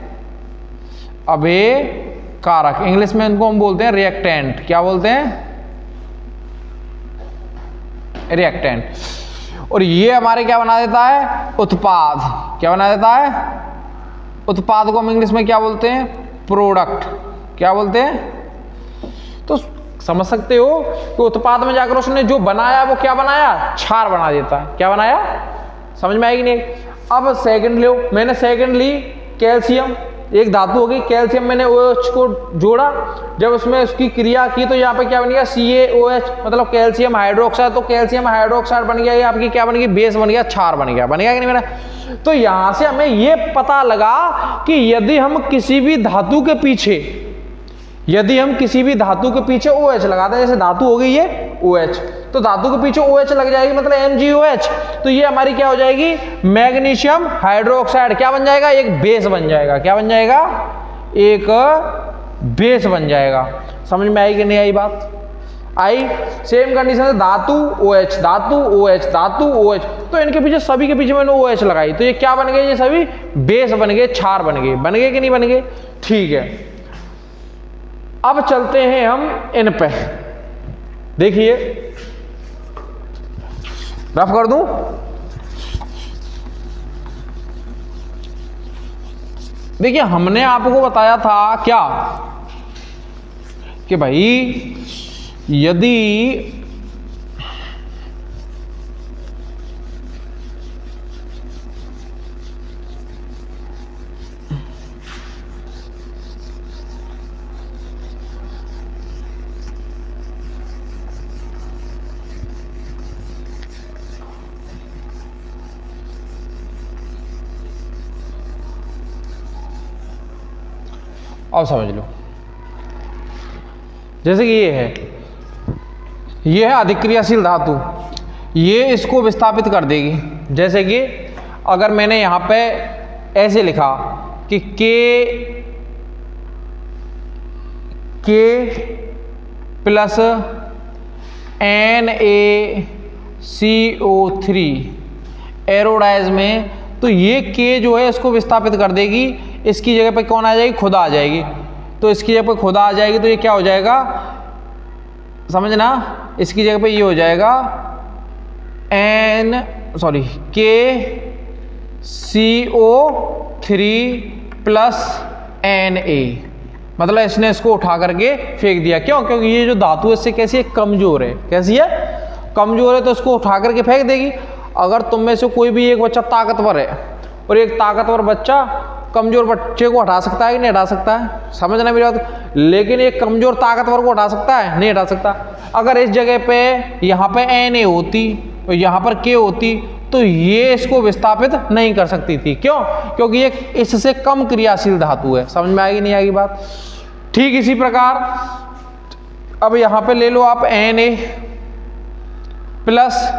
अभिकारक। इंग्लिश में इनको हम बोलते हैं रिएक्टेंट। क्या बोलते हैं? रिएक्टेंट। और ये हमारे क्या बना देता है? उत्पाद। क्या बना देता है? उत्पाद को हम इंग्लिश में क्या बोलते हैं? प्रोडक्ट। क्या बोलते हैं? तो समझ सकते हो कि उत्पाद में जाकर उसने जो बनाया वो क्या बनाया? क्षार बना देता है। क्या बनाया? समझ में आएगी नहीं? अब सेकंड लो, मैंने सेकंड ली कैल्शियम, एक धातु होगी कैल्शियम, मैंने OH को जोड़ा, जब उसमें उसकी क्रिया की तो यहाँ पे क्या बन गया? CaOH, मतलब कैल्शियम हाइड्रोक्साइड। तो कैल्शियम हाइड्रोक्साइड बन गया, ये आपकी क्या बन गई? बेस बन गया, क्षार बन गया। बन गया कि नहीं बना? तो यहाँ से हमें ये पता लगा कि यदि हम किसी भी धातु के पीछे OH लगाते हैं, जैसे धातु हो गई ये OH, तो धातु के पीछे OH लग जाएगी, मतलब MgOH, तो ये हमारी क्या हो जाएगी? Magnesium hydroxide. क्या बन जाएगा? एक बेस बन जाएगा। क्या बन जाएगा? एक बेस बन जाएगा। समझ में आई कि नहीं आई बात? आई। सेम कंडीशन है धातु OH, धातु OH, धातु OH, तो इनके पीछे सभी के पीछे मैंने OH लगाई, तो ये क्या बन गए, ये सभी बेस बन गए, क्षार बन गए। बन गए कि नहीं बन गए? ठीक है, अब चलते हैं हम इन पे। देखिए रफ कर दूं, देखिए हमने आपको बताया था क्या कि भाई यदि अब समझ लो, जैसे कि ये है अधिक्रियाशील धातु, ये इसको विस्थापित कर देगी। जैसे कि अगर मैंने यहां पे ऐसे लिखा कि K प्लस NaCO3 एरोडाइज में, तो ये K जो है इसको विस्थापित कर देगी, इसकी जगह पे कौन आ जाएगी, खुदा आ जाएगी। तो इसकी जगह पे खुदा आ जाएगी, तो ये क्या हो जाएगा, समझना, इसकी जगह पे ये हो जाएगा KCO3 प्लस Na, मतलब इसने इसको उठा करके फेंक दिया। क्यों? क्योंकि ये जो धातु है इससे कैसी है, कमजोर है। कैसी है? कमजोर है, तो इसको उठा करके फेंक देगी। अगर तुम में से कोई भी एक बच्चा ताकतवर है और एक ताकतवर बच्चा कमजोर बच्चे को हटा सकता है कि नहीं हटा सकता है? समझना मेरी बात। लेकिन एक कमजोर ताकतवर को हटा सकता है? नहीं हटा सकता। अगर इस जगह पे यहाँ पे Na होती और यहाँ पर K होती, तो ये इसको विस्थापित नहीं कर सकती थी। क्यों? क्योंकि ये इससे कम क्रियाशील धातु है। समझ में आएगी नहीं आएगी बात? ठीक इसी प्रकार अब यहाँ पे ले लो आप Na प्लस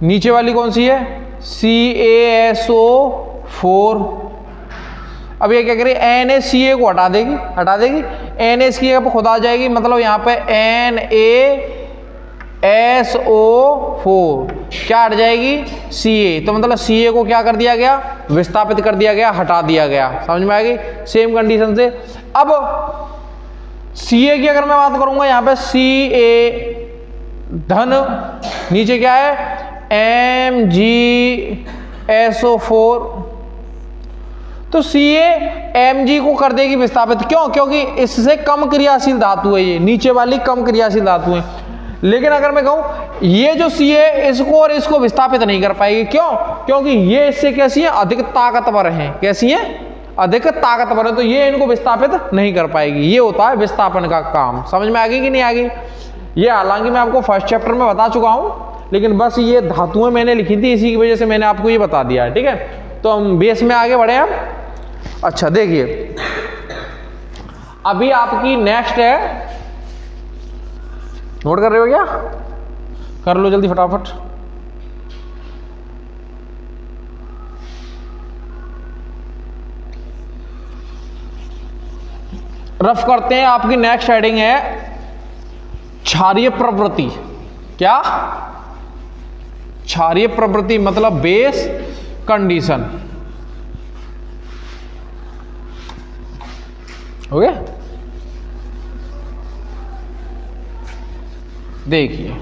नीचे वाली कौन सी है, CaSO4। अब ये क्या करेगी, NaCa को हटा देगी, Na इसकी जगह पर खुद आ जाएगी, मतलब यहाँ पे NaSO4 क्या हट जाएगी, Ca। तो मतलब Ca को क्या कर दिया गया, विस्थापित कर दिया गया, हटा दिया गया। समझ में आएगी? सेम कंडीशन से अब Ca की अगर मैं बात करूंगा, यहाँ पे Ca धन, नीचे क्या है MgSO4, तो Ca Mg को कर देगी विस्थापित। क्यों? क्योंकि इससे कम क्रियाशील धातु है, ये नीचे वाली कम क्रियाशील धातु है। लेकिन अगर मैं कहूं ये जो Ca इसको और इसको विस्थापित नहीं कर पाएगी। क्यों? क्योंकि ये इससे कैसी है, अधिक ताकतवर है। कैसी है? अधिक ताकतवर है, तो ये इनको विस्थापित नहीं कर पाएगी। ये होता है विस्थापन का काम। समझ में आ गई कि नहीं आ गई? ये हालांकि मैं आपको फर्स्ट चैप्टर में बता चुका हूं, लेकिन बस ये धातुएं मैंने लिखी थी, इसी की वजह से मैंने आपको ये बता दिया है। ठीक है, तो हम बेस में आगे बढ़े हम। अच्छा देखिए, अभी आपकी नेक्स्ट है, नोट कर रहे हो क्या? कर लो जल्दी फटाफट। रफ करते हैं। आपकी नेक्स्ट हेडिंग है क्षारीय प्रवृत्ति। क्या? क्षारीय प्रवृत्ति मतलब बेस कंडीशन। हो गया? देखिए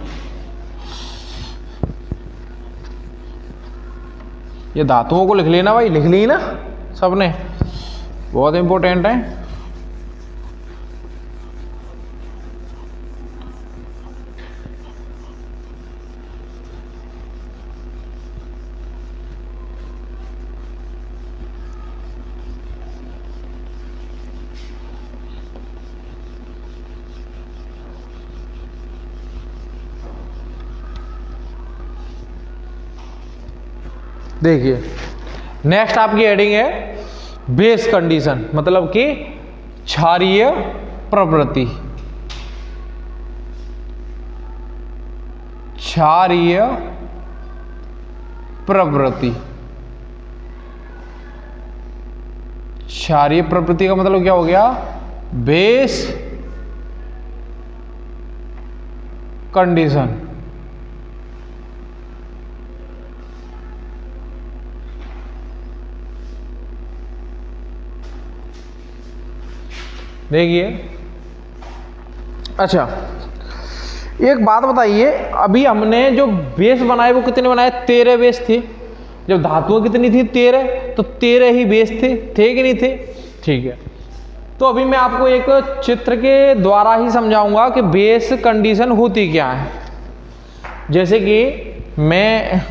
ये धातुओं को लिख लेना भाई, लिख ली ना सबने, बहुत इंपॉर्टेंट है। देखिए नेक्स्ट आपकी हेडिंग है बेस कंडीशन, मतलब कि क्षारीय प्रवृत्ति। क्षारीय प्रवृत्ति, क्षारीय प्रवृत्ति का मतलब क्या हो गया, बेस कंडीशन। देखिए, अच्छा एक बात बताइए, अभी हमने जो बेस बनाए वो कितने बनाए? 13 बेस थे। जब धातुएं कितनी थी? 13, तो 13 ही बेस थे कि नहीं थे? ठीक है, तो अभी मैं आपको एक चित्र के द्वारा ही समझाऊंगा कि बेस कंडीशन होती क्या है। जैसे कि मैं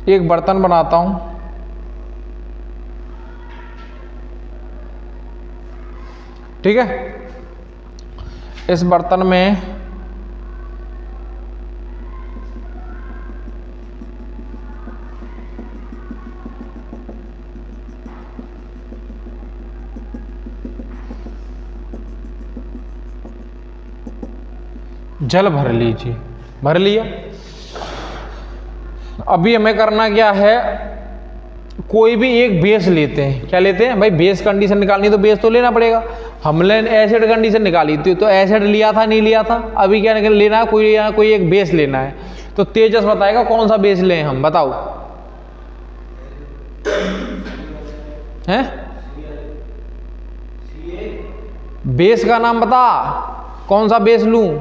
एक बर्तन बनाता हूं, ठीक है। इस बर्तन में जल भर लीजिए, भर लिया। अभी हमें करना क्या है, कोई भी एक बेस लेते हैं। क्या लेते हैं भाई? बेस कंडीशन निकालनी तो बेस तो लेना पड़ेगा। हमने एसिड कंडीशन निकाली थी तो एसिड लिया था, नहीं लिया था? अभी क्या लेना है? कोई एक बेस लेना है। तो तेजस बताएगा कौन सा बेस लें हम, बताओ हैं? बेस का नाम बता, कौन सा बेस लूं?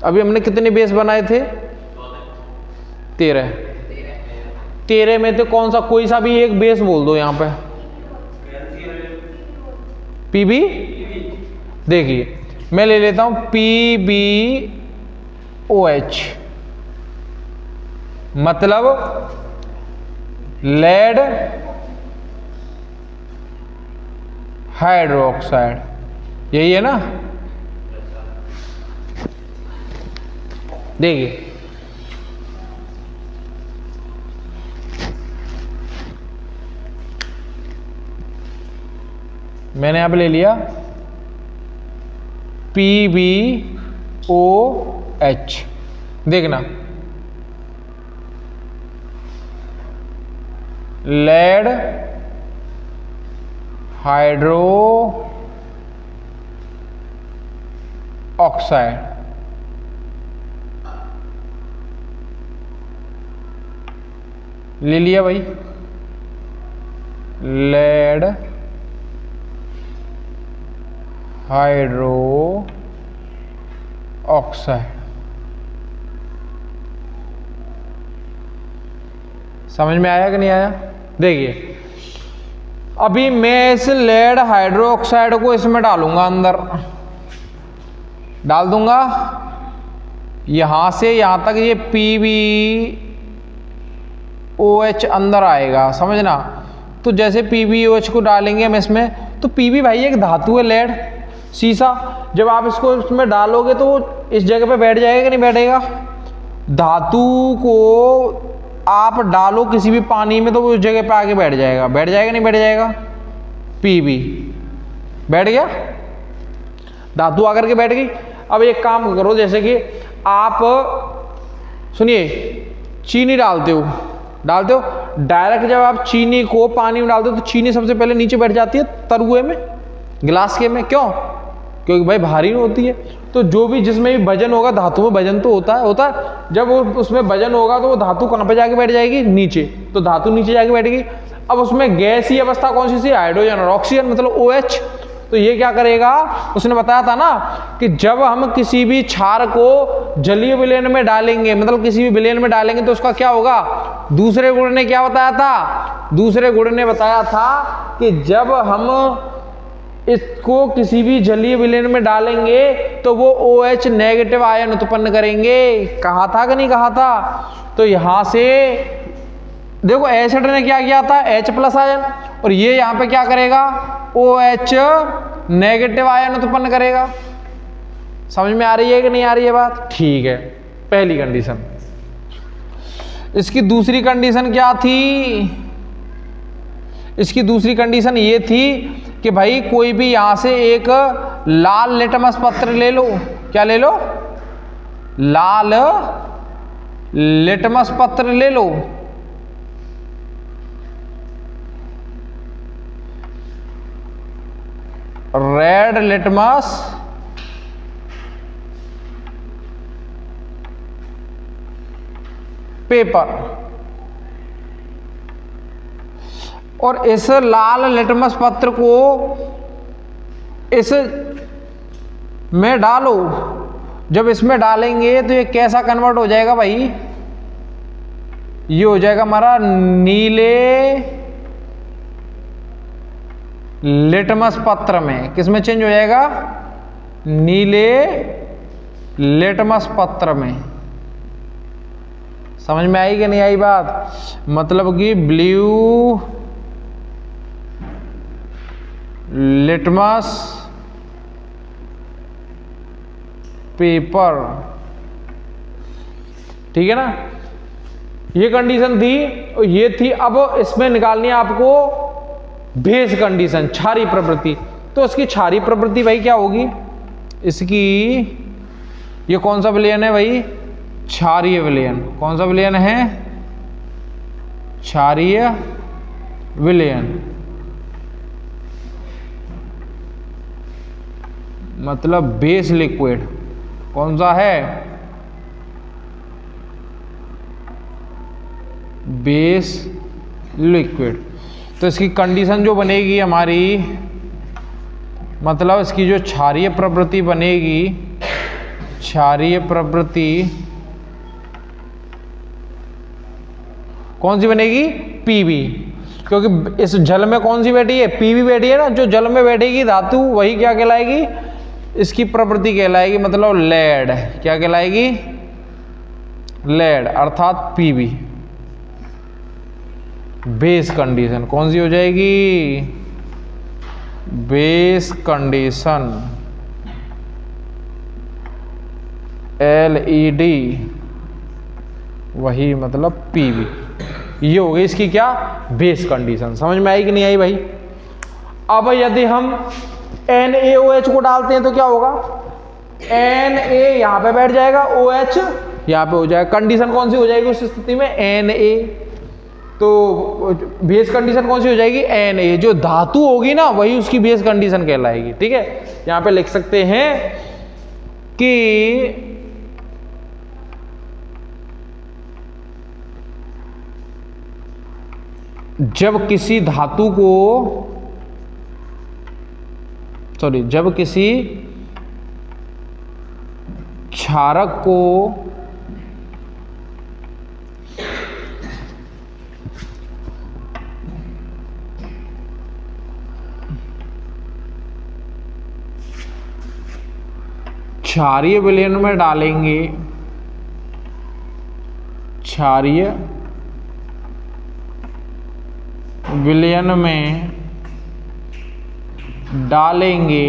अभी हमने कितने बेस बनाए थे? 13। 13 में तो कौन सा, कोई सा भी एक बेस बोल दो यहां पे। पीबी, देखिए मैं ले लेता हूं PbOH, मतलब लेड हाइड्रोक्साइड, यही है ना? देखिए मैंने यहां पे ले लिया PbOH। देखना, लेड हाइड्रो ऑक्साइड, ले लिया भाई, लेड हाइड्रो ऑक्साइड। समझ में आया कि नहीं आया? देखिए अभी मैं इस लेड हाइड्रो ऑक्साइड को इसमें डालूंगा, अंदर डाल दूंगा, यहां से यहां तक ये PbOH अंदर आएगा, समझना। तो जैसे PbOH को डालेंगे हम इसमें, तो Pb भाई एक धातु है, लेड सीसा। जब आप इसको इसमें डालोगे तो इस जगह पे बैठ जाएगा कि नहीं बैठेगा? धातु को आप डालो किसी भी पानी में तो वो उस जगह पे आके बैठ जाएगा, बैठ जाएगा नहीं बैठ जाएगा? Pb बैठ गया, धातु आकर के बैठ गई। अब एक काम करो, जैसे कि आप सुनिए, चीनी डालते हो डायरेक्ट, जब आप चीनी को पानी में डालते हो तो चीनी सबसे पहले नीचे बैठ जाती है तरुए में, गिलास के में। क्यों? क्योंकि भाई भारी होती है। तो जो भी जिसमें भी वजन होगा, धातु में वजन तो होता है। जब वो उसमें वजन होगा तो वो धातु कहां पे जाके बैठ जाएगी? नीचे। तो धातु नीचे जाके बैठेगी। अब उसमें गैसीय अवस्था कौन सी थी? हाइड्रोजन और ऑक्सीजन, मतलब OH। तो ये क्या करेगा? उसने बताया था ना कि जब हम किसी भी क्षार को जलीय विलयन में डालेंगे, मतलब किसी भी विलयन में डालेंगे, तो उसका क्या होगा? दूसरे गुण ने क्या बताया था? दूसरे गुण ने बताया था कि जब हम इसको किसी भी जलीय विलयन में डालेंगे तो वो OH नेगेटिव आयन उत्पन्न करेंगे। कहा था कि नहीं कहा था? तो यहां से देखो एसिड ने क्या किया था? H+ आयन, और ये यहां पे क्या करेगा? OH नेगेटिव आयन उत्पन्न करेगा। समझ में आ रही है कि नहीं आ रही है बात? ठीक है, पहली कंडीशन। इसकी दूसरी कंडीशन क्या थी? इसकी दूसरी कंडीशन ये थी कि भाई कोई भी यहां से एक लाल लिटमस पत्र ले लो। क्या ले लो? लाल लिटमस पत्र ले लो। रेड लिटमस पेपर, और इस लाल लिटमस पत्र को इस में डालो। जब इसमें डालेंगे तो ये कैसा कन्वर्ट हो जाएगा भाई? ये हो जाएगा हमारा नीले लिटमस पत्र में। किस में चेंज हो जाएगा? नीले लिटमस पत्र में। समझ में आई कि नहीं आई बात? मतलब कि ब्लू लिटमस पेपर, ठीक है ना? ये कंडीशन थी, ये थी। अब इसमें निकालनी है आपको बेस कंडीशन, क्षारीय प्रवृत्ति। तो इसकी क्षारीय प्रवृत्ति भाई क्या होगी? इसकी, ये कौन सा विलयन है भाई? क्षारीय विलयन। कौन सा विलयन है? क्षारीय विलयन। मतलब बेस लिक्विड। कौन सा है? Base liquid. तो इसकी कंडीशन जो बनेगी हमारी, मतलब इसकी जो क्षारीय प्रवृत्ति बनेगी, क्षारीय प्रवृत्ति कौन सी बनेगी? पीबी। क्योंकि इस जल में कौन सी बैठी है? पीबी बैठी है ना। जो जल में बैठेगी धातु वही क्या कहलाएगी? इसकी प्रवृत्ति कहलाएगी, मतलब लेड। क्या कहलाएगी? लेड, अर्थात पीबी। बेस कंडीशन कौन सी हो जाएगी? बेस कंडीशन, LED, वही मतलब पीबी। ये हो गई इसकी क्या? Base condition. समझ में आई कि नहीं आई भाई? अब यदि हम NaOH को डालते हैं तो क्या होगा? Na यहां पे बैठ जाएगा, OH यहां पे हो जाएगा। कंडीशन कौन सी हो जाएगी उस स्थिति में? Na। तो बेस कंडीशन कौन सी हो जाएगी? Na। जो धातु होगी ना वही उसकी बेस कंडीशन कहलाएगी। ठीक है, यहां पे लिख सकते हैं कि जब किसी धातु को, जब किसी क्षारक को क्षारीय विलयन में डालेंगे, क्षारीय विलयन में डालेंगे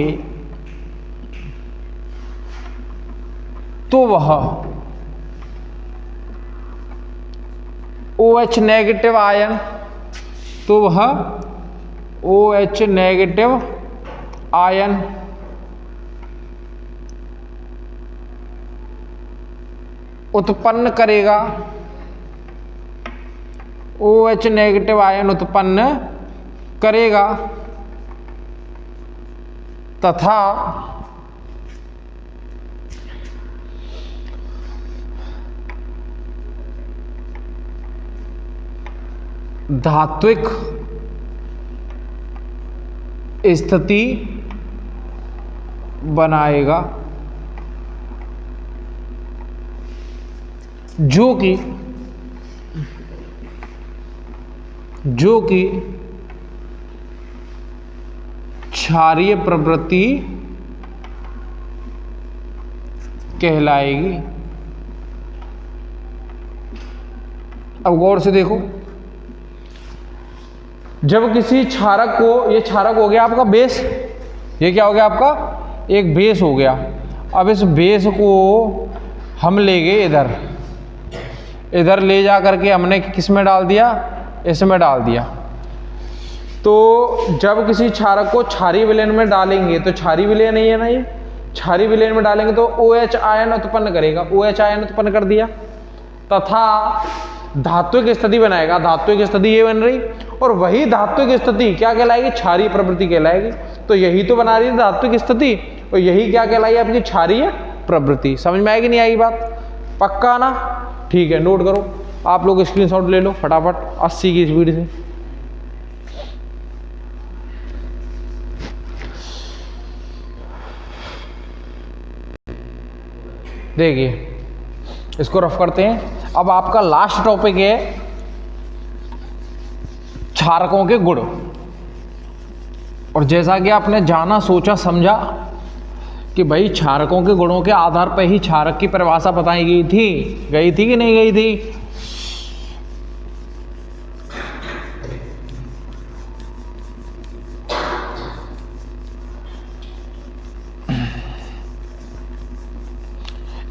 तो वह OH नेगेटिव आयन, तो वह OH नेगेटिव आयन उत्पन्न करेगा, OH नेगेटिव आयन उत्पन्न करेगा तथा धात्विक स्थिति बनाएगा, जो कि क्षारीय प्रवृत्ति कहलाएगी। अब गौर से देखो, जब किसी क्षारक को, ये क्षारक हो गया आपका बेस, ये क्या हो गया आपका? एक बेस हो गया। अब इस बेस को हम ले गए इधर ले जा करके हमने किस में डाल दिया? इसमें डाल दिया। तो जब किसी क्षारक को क्षारीय विलयन में डालेंगे तो क्षारीय विलयन है ना, ये क्षारीय विलयन में डालेंगे तो OH आयन उत्पन्न करेगा, OH आयन उत्पन्न कर दिया, तथा धात्विक स्थिति बनाएगा। धात्विक स्थिति ये बन रही, और वही धात्विक स्थिति क्या कहलाएगी? क्षारीय प्रवृत्ति कहलाएगी। तो यही तो बना रही है धात्विक स्थिति, और यही क्या कहलाई आपकी? क्षारीय प्रवृत्ति। समझ में आएगी नहीं आएगी बात? पक्का ना? ठीक है, नोट करो आप लोग, स्क्रीनशॉट ले लो फटाफट 80 की स्पीड से। देखिए इसको रफ करते हैं। अब आपका लास्ट टॉपिक है क्षारकों के गुण। और जैसा कि आपने जाना, सोचा, समझा कि भाई क्षारकों के गुणों के आधार पर ही क्षारक की परिभाषा बताई गई थी कि नहीं गई थी?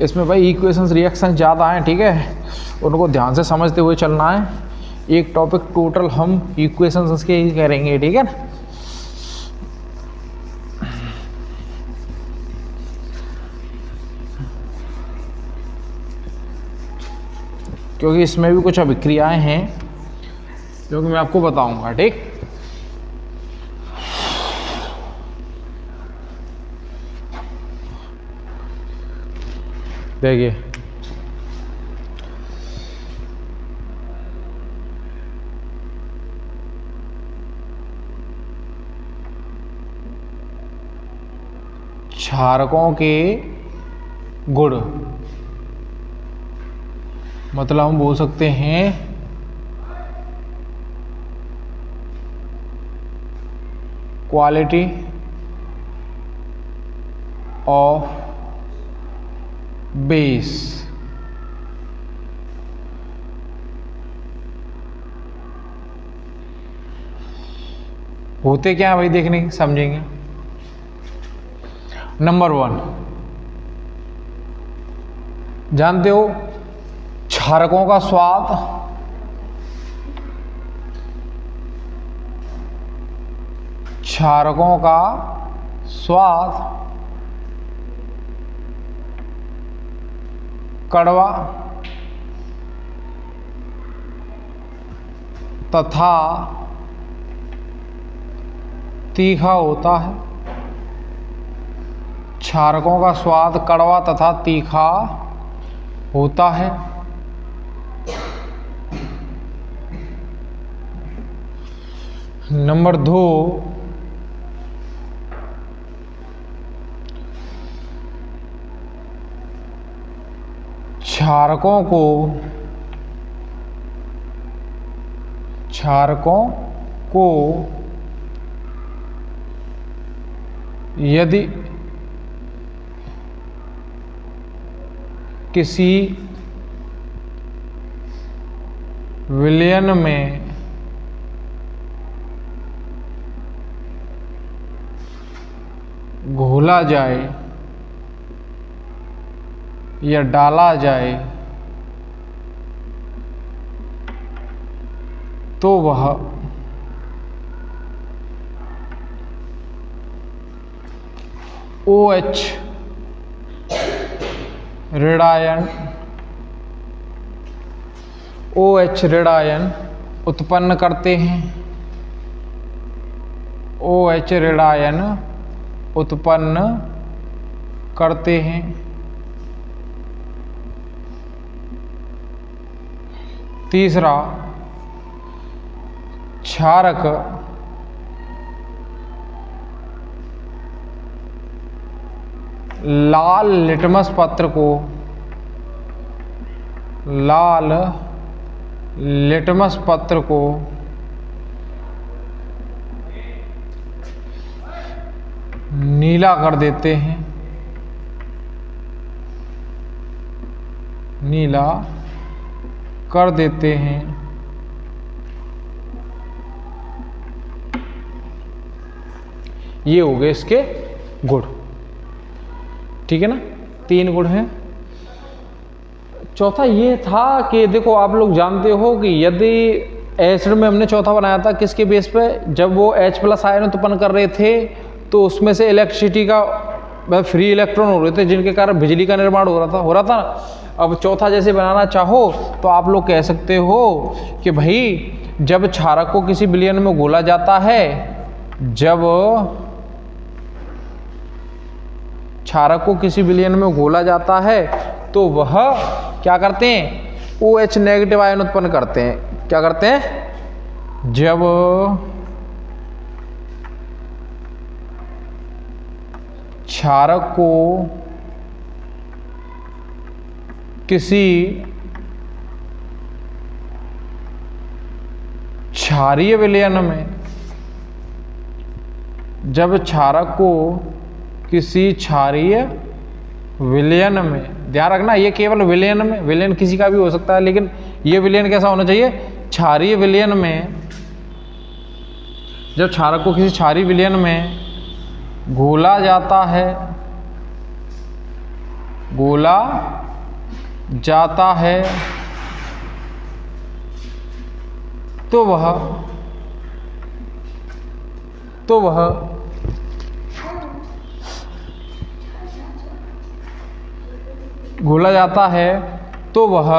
इसमें भाई इक्वेशंस रिएक्शन ज़्यादा हैं, ठीक है, उनको ध्यान से समझते हुए चलना है। एक टॉपिक टोटल हम इक्वेशंस के ही करेंगे, ठीक है ना। क्योंकि इसमें भी कुछ अभिक्रियाएं हैं जो कि मैं आपको बताऊंगा, ठीक। देखिए क्षारकों के गुण मतलब हम बोल सकते हैं क्वालिटी ऑफ बेस। होते क्या है भाई, देखने समझेंगे। नंबर 1, जानते हो क्षारकों का स्वाद, क्षारकों का स्वाद कड़वा तथा तीखा होता है। क्षारकों का स्वाद कड़वा तथा तीखा होता है। नंबर 2, क्षारकों को यदि किसी विलयन में घोला जाए या डाला जाए तो वह OH ऋणायन उत्पन्न करते हैं। OH ऋणायन उत्पन्न करते हैं। तीसरा, क्षारक लाल लिटमस पत्र को नीला कर देते हैं। नीला कर देते हैं। ये हो गए इसके गुण, ठीक है ना। 3 गुण हैं। चौथा ये था कि देखो आप लोग जानते हो कि यदि एसिड में हमने चौथा बनाया था किसके बेस पे, जब वो H+ आयन उत्पन्न कर रहे थे तो उसमें से इलेक्ट्रिसिटी का फ्री इलेक्ट्रॉन हो रहे थे जिनके कारण बिजली का निर्माण हो रहा था। अब चौथा जैसे बनाना चाहो तो आप लोग कह सकते हो कि भाई जब क्षारक को किसी विलयन में घोला जाता है, जब क्षारक को किसी विलयन में घोला जाता है तो वह क्या करते हैं, OH नेगेटिव आयन उत्पन्न करते हैं। क्या करते हैं, जब क्षारक को किसी क्षारीय विलयन में, जब क्षारक को किसी क्षारीय विलयन में, ध्यान रखना ये केवल विलयन में, विलयन किसी का भी हो सकता है लेकिन ये विलयन कैसा होना चाहिए, क्षारीय विलयन में, जब क्षारक को किसी क्षारीय विलयन में घोला जाता है, घोला जाता है तो वह घोला जाता है तो वह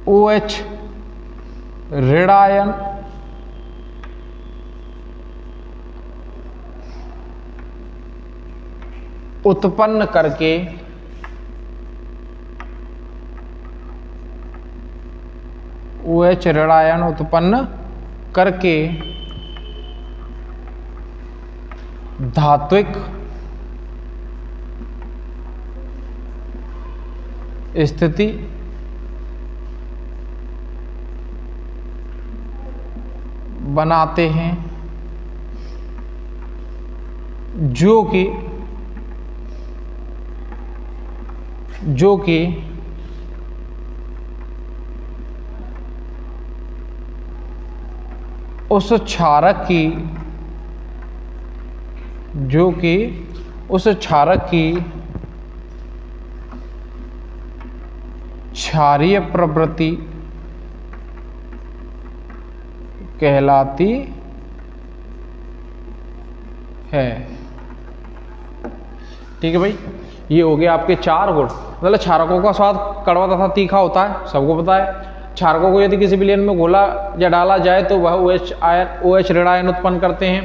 OH ऋण आयन उत्पन्न करके OH ऋण आयन उत्पन्न करके धात्विक स्थिति बनाते हैं, जो कि उस क्षारक की क्षारीय प्रवृत्ति कहलाती है। ठीक है भाई, ये हो गए आपके 4 गुण। मतलब क्षारकों का स्वाद कड़वा तथा तीखा होता है, सबको पता है। क्षारकों को यदि किसी विलयन में घोला या डाला जाए तो वह OH ऋण आयन उत्पन्न करते हैं,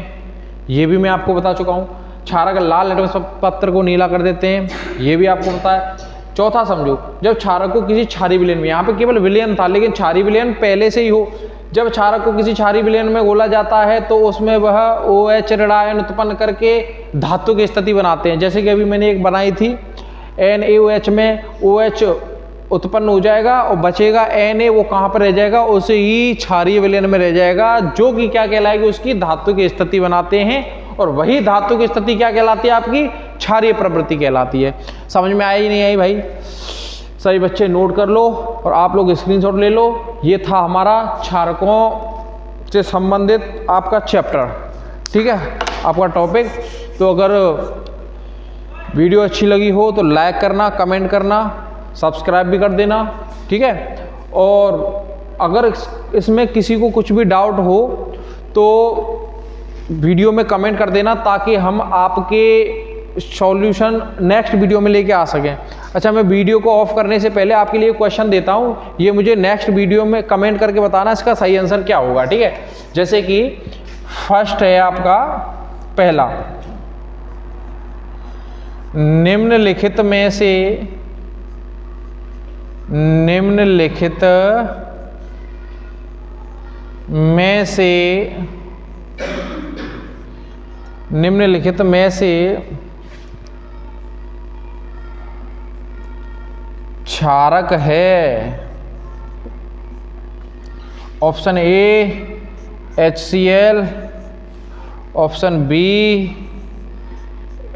ये भी मैं आपको बता चुका हूँ। क्षारक लाल लिटमस पत्र को नीला कर देते हैं, ये भी आपको पता है। चौथा समझो, जब क्षारक को किसी क्षारीय विलयन में, यहाँ पे केवल विलयन था लेकिन क्षारीय विलयन पहले से ही हो, जब क्षारक को किसी क्षारीय विलयन में घोला जाता है तो उसमें वह OH ऋण आयन उत्पन्न करके धातु की स्थिति बनाते हैं। जैसे कि अभी मैंने एक बनाई थी, NaOH में OH उत्पन्न हो जाएगा और बचेगा Na, वो कहाँ पर रह जाएगा, उसे ही क्षारीय विलयन में रह जाएगा, जो कि क्या कहलाएगी, उसकी धातु की स्थिति बनाते हैं। और वही धातु की स्थिति क्या कहलाती है, आपकी क्षारीय प्रवृत्ति कहलाती है। समझ में आई नहीं आई भाई? सभी बच्चे नोट कर लो और आप लोग स्क्रीनशॉट ले लो। ये था हमारा क्षारकों से संबंधित आपका चैप्टर, ठीक है, आपका टॉपिक। तो अगर वीडियो अच्छी लगी हो तो लाइक करना, कमेंट करना, सब्सक्राइब भी कर देना, ठीक है। और अगर इसमें किसी को कुछ भी डाउट हो तो वीडियो में कमेंट कर देना, ताकि हम आपके सॉल्यूशन नेक्स्ट वीडियो में लेके आ सकें। अच्छा, मैं वीडियो को ऑफ करने से पहले आपके लिए क्वेश्चन देता हूं, ये मुझे नेक्स्ट वीडियो में कमेंट करके बताना इसका सही आंसर क्या होगा, ठीक है। जैसे कि फर्स्ट है आपका पहला, निम्नलिखित में से क्षारक है। Option A HCl, option B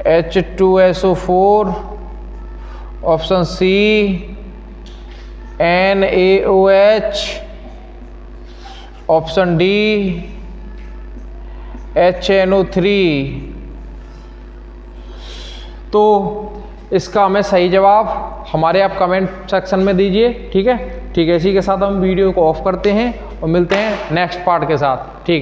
H2SO4, option C NaOH, option D HNO3। तो इसका हमें सही जवाब हमारे आप कमेंट सेक्शन में दीजिए। ठीक है, इसी के साथ हम वीडियो को ऑफ करते हैं और मिलते हैं नेक्स्ट पार्ट के साथ। ठीक है।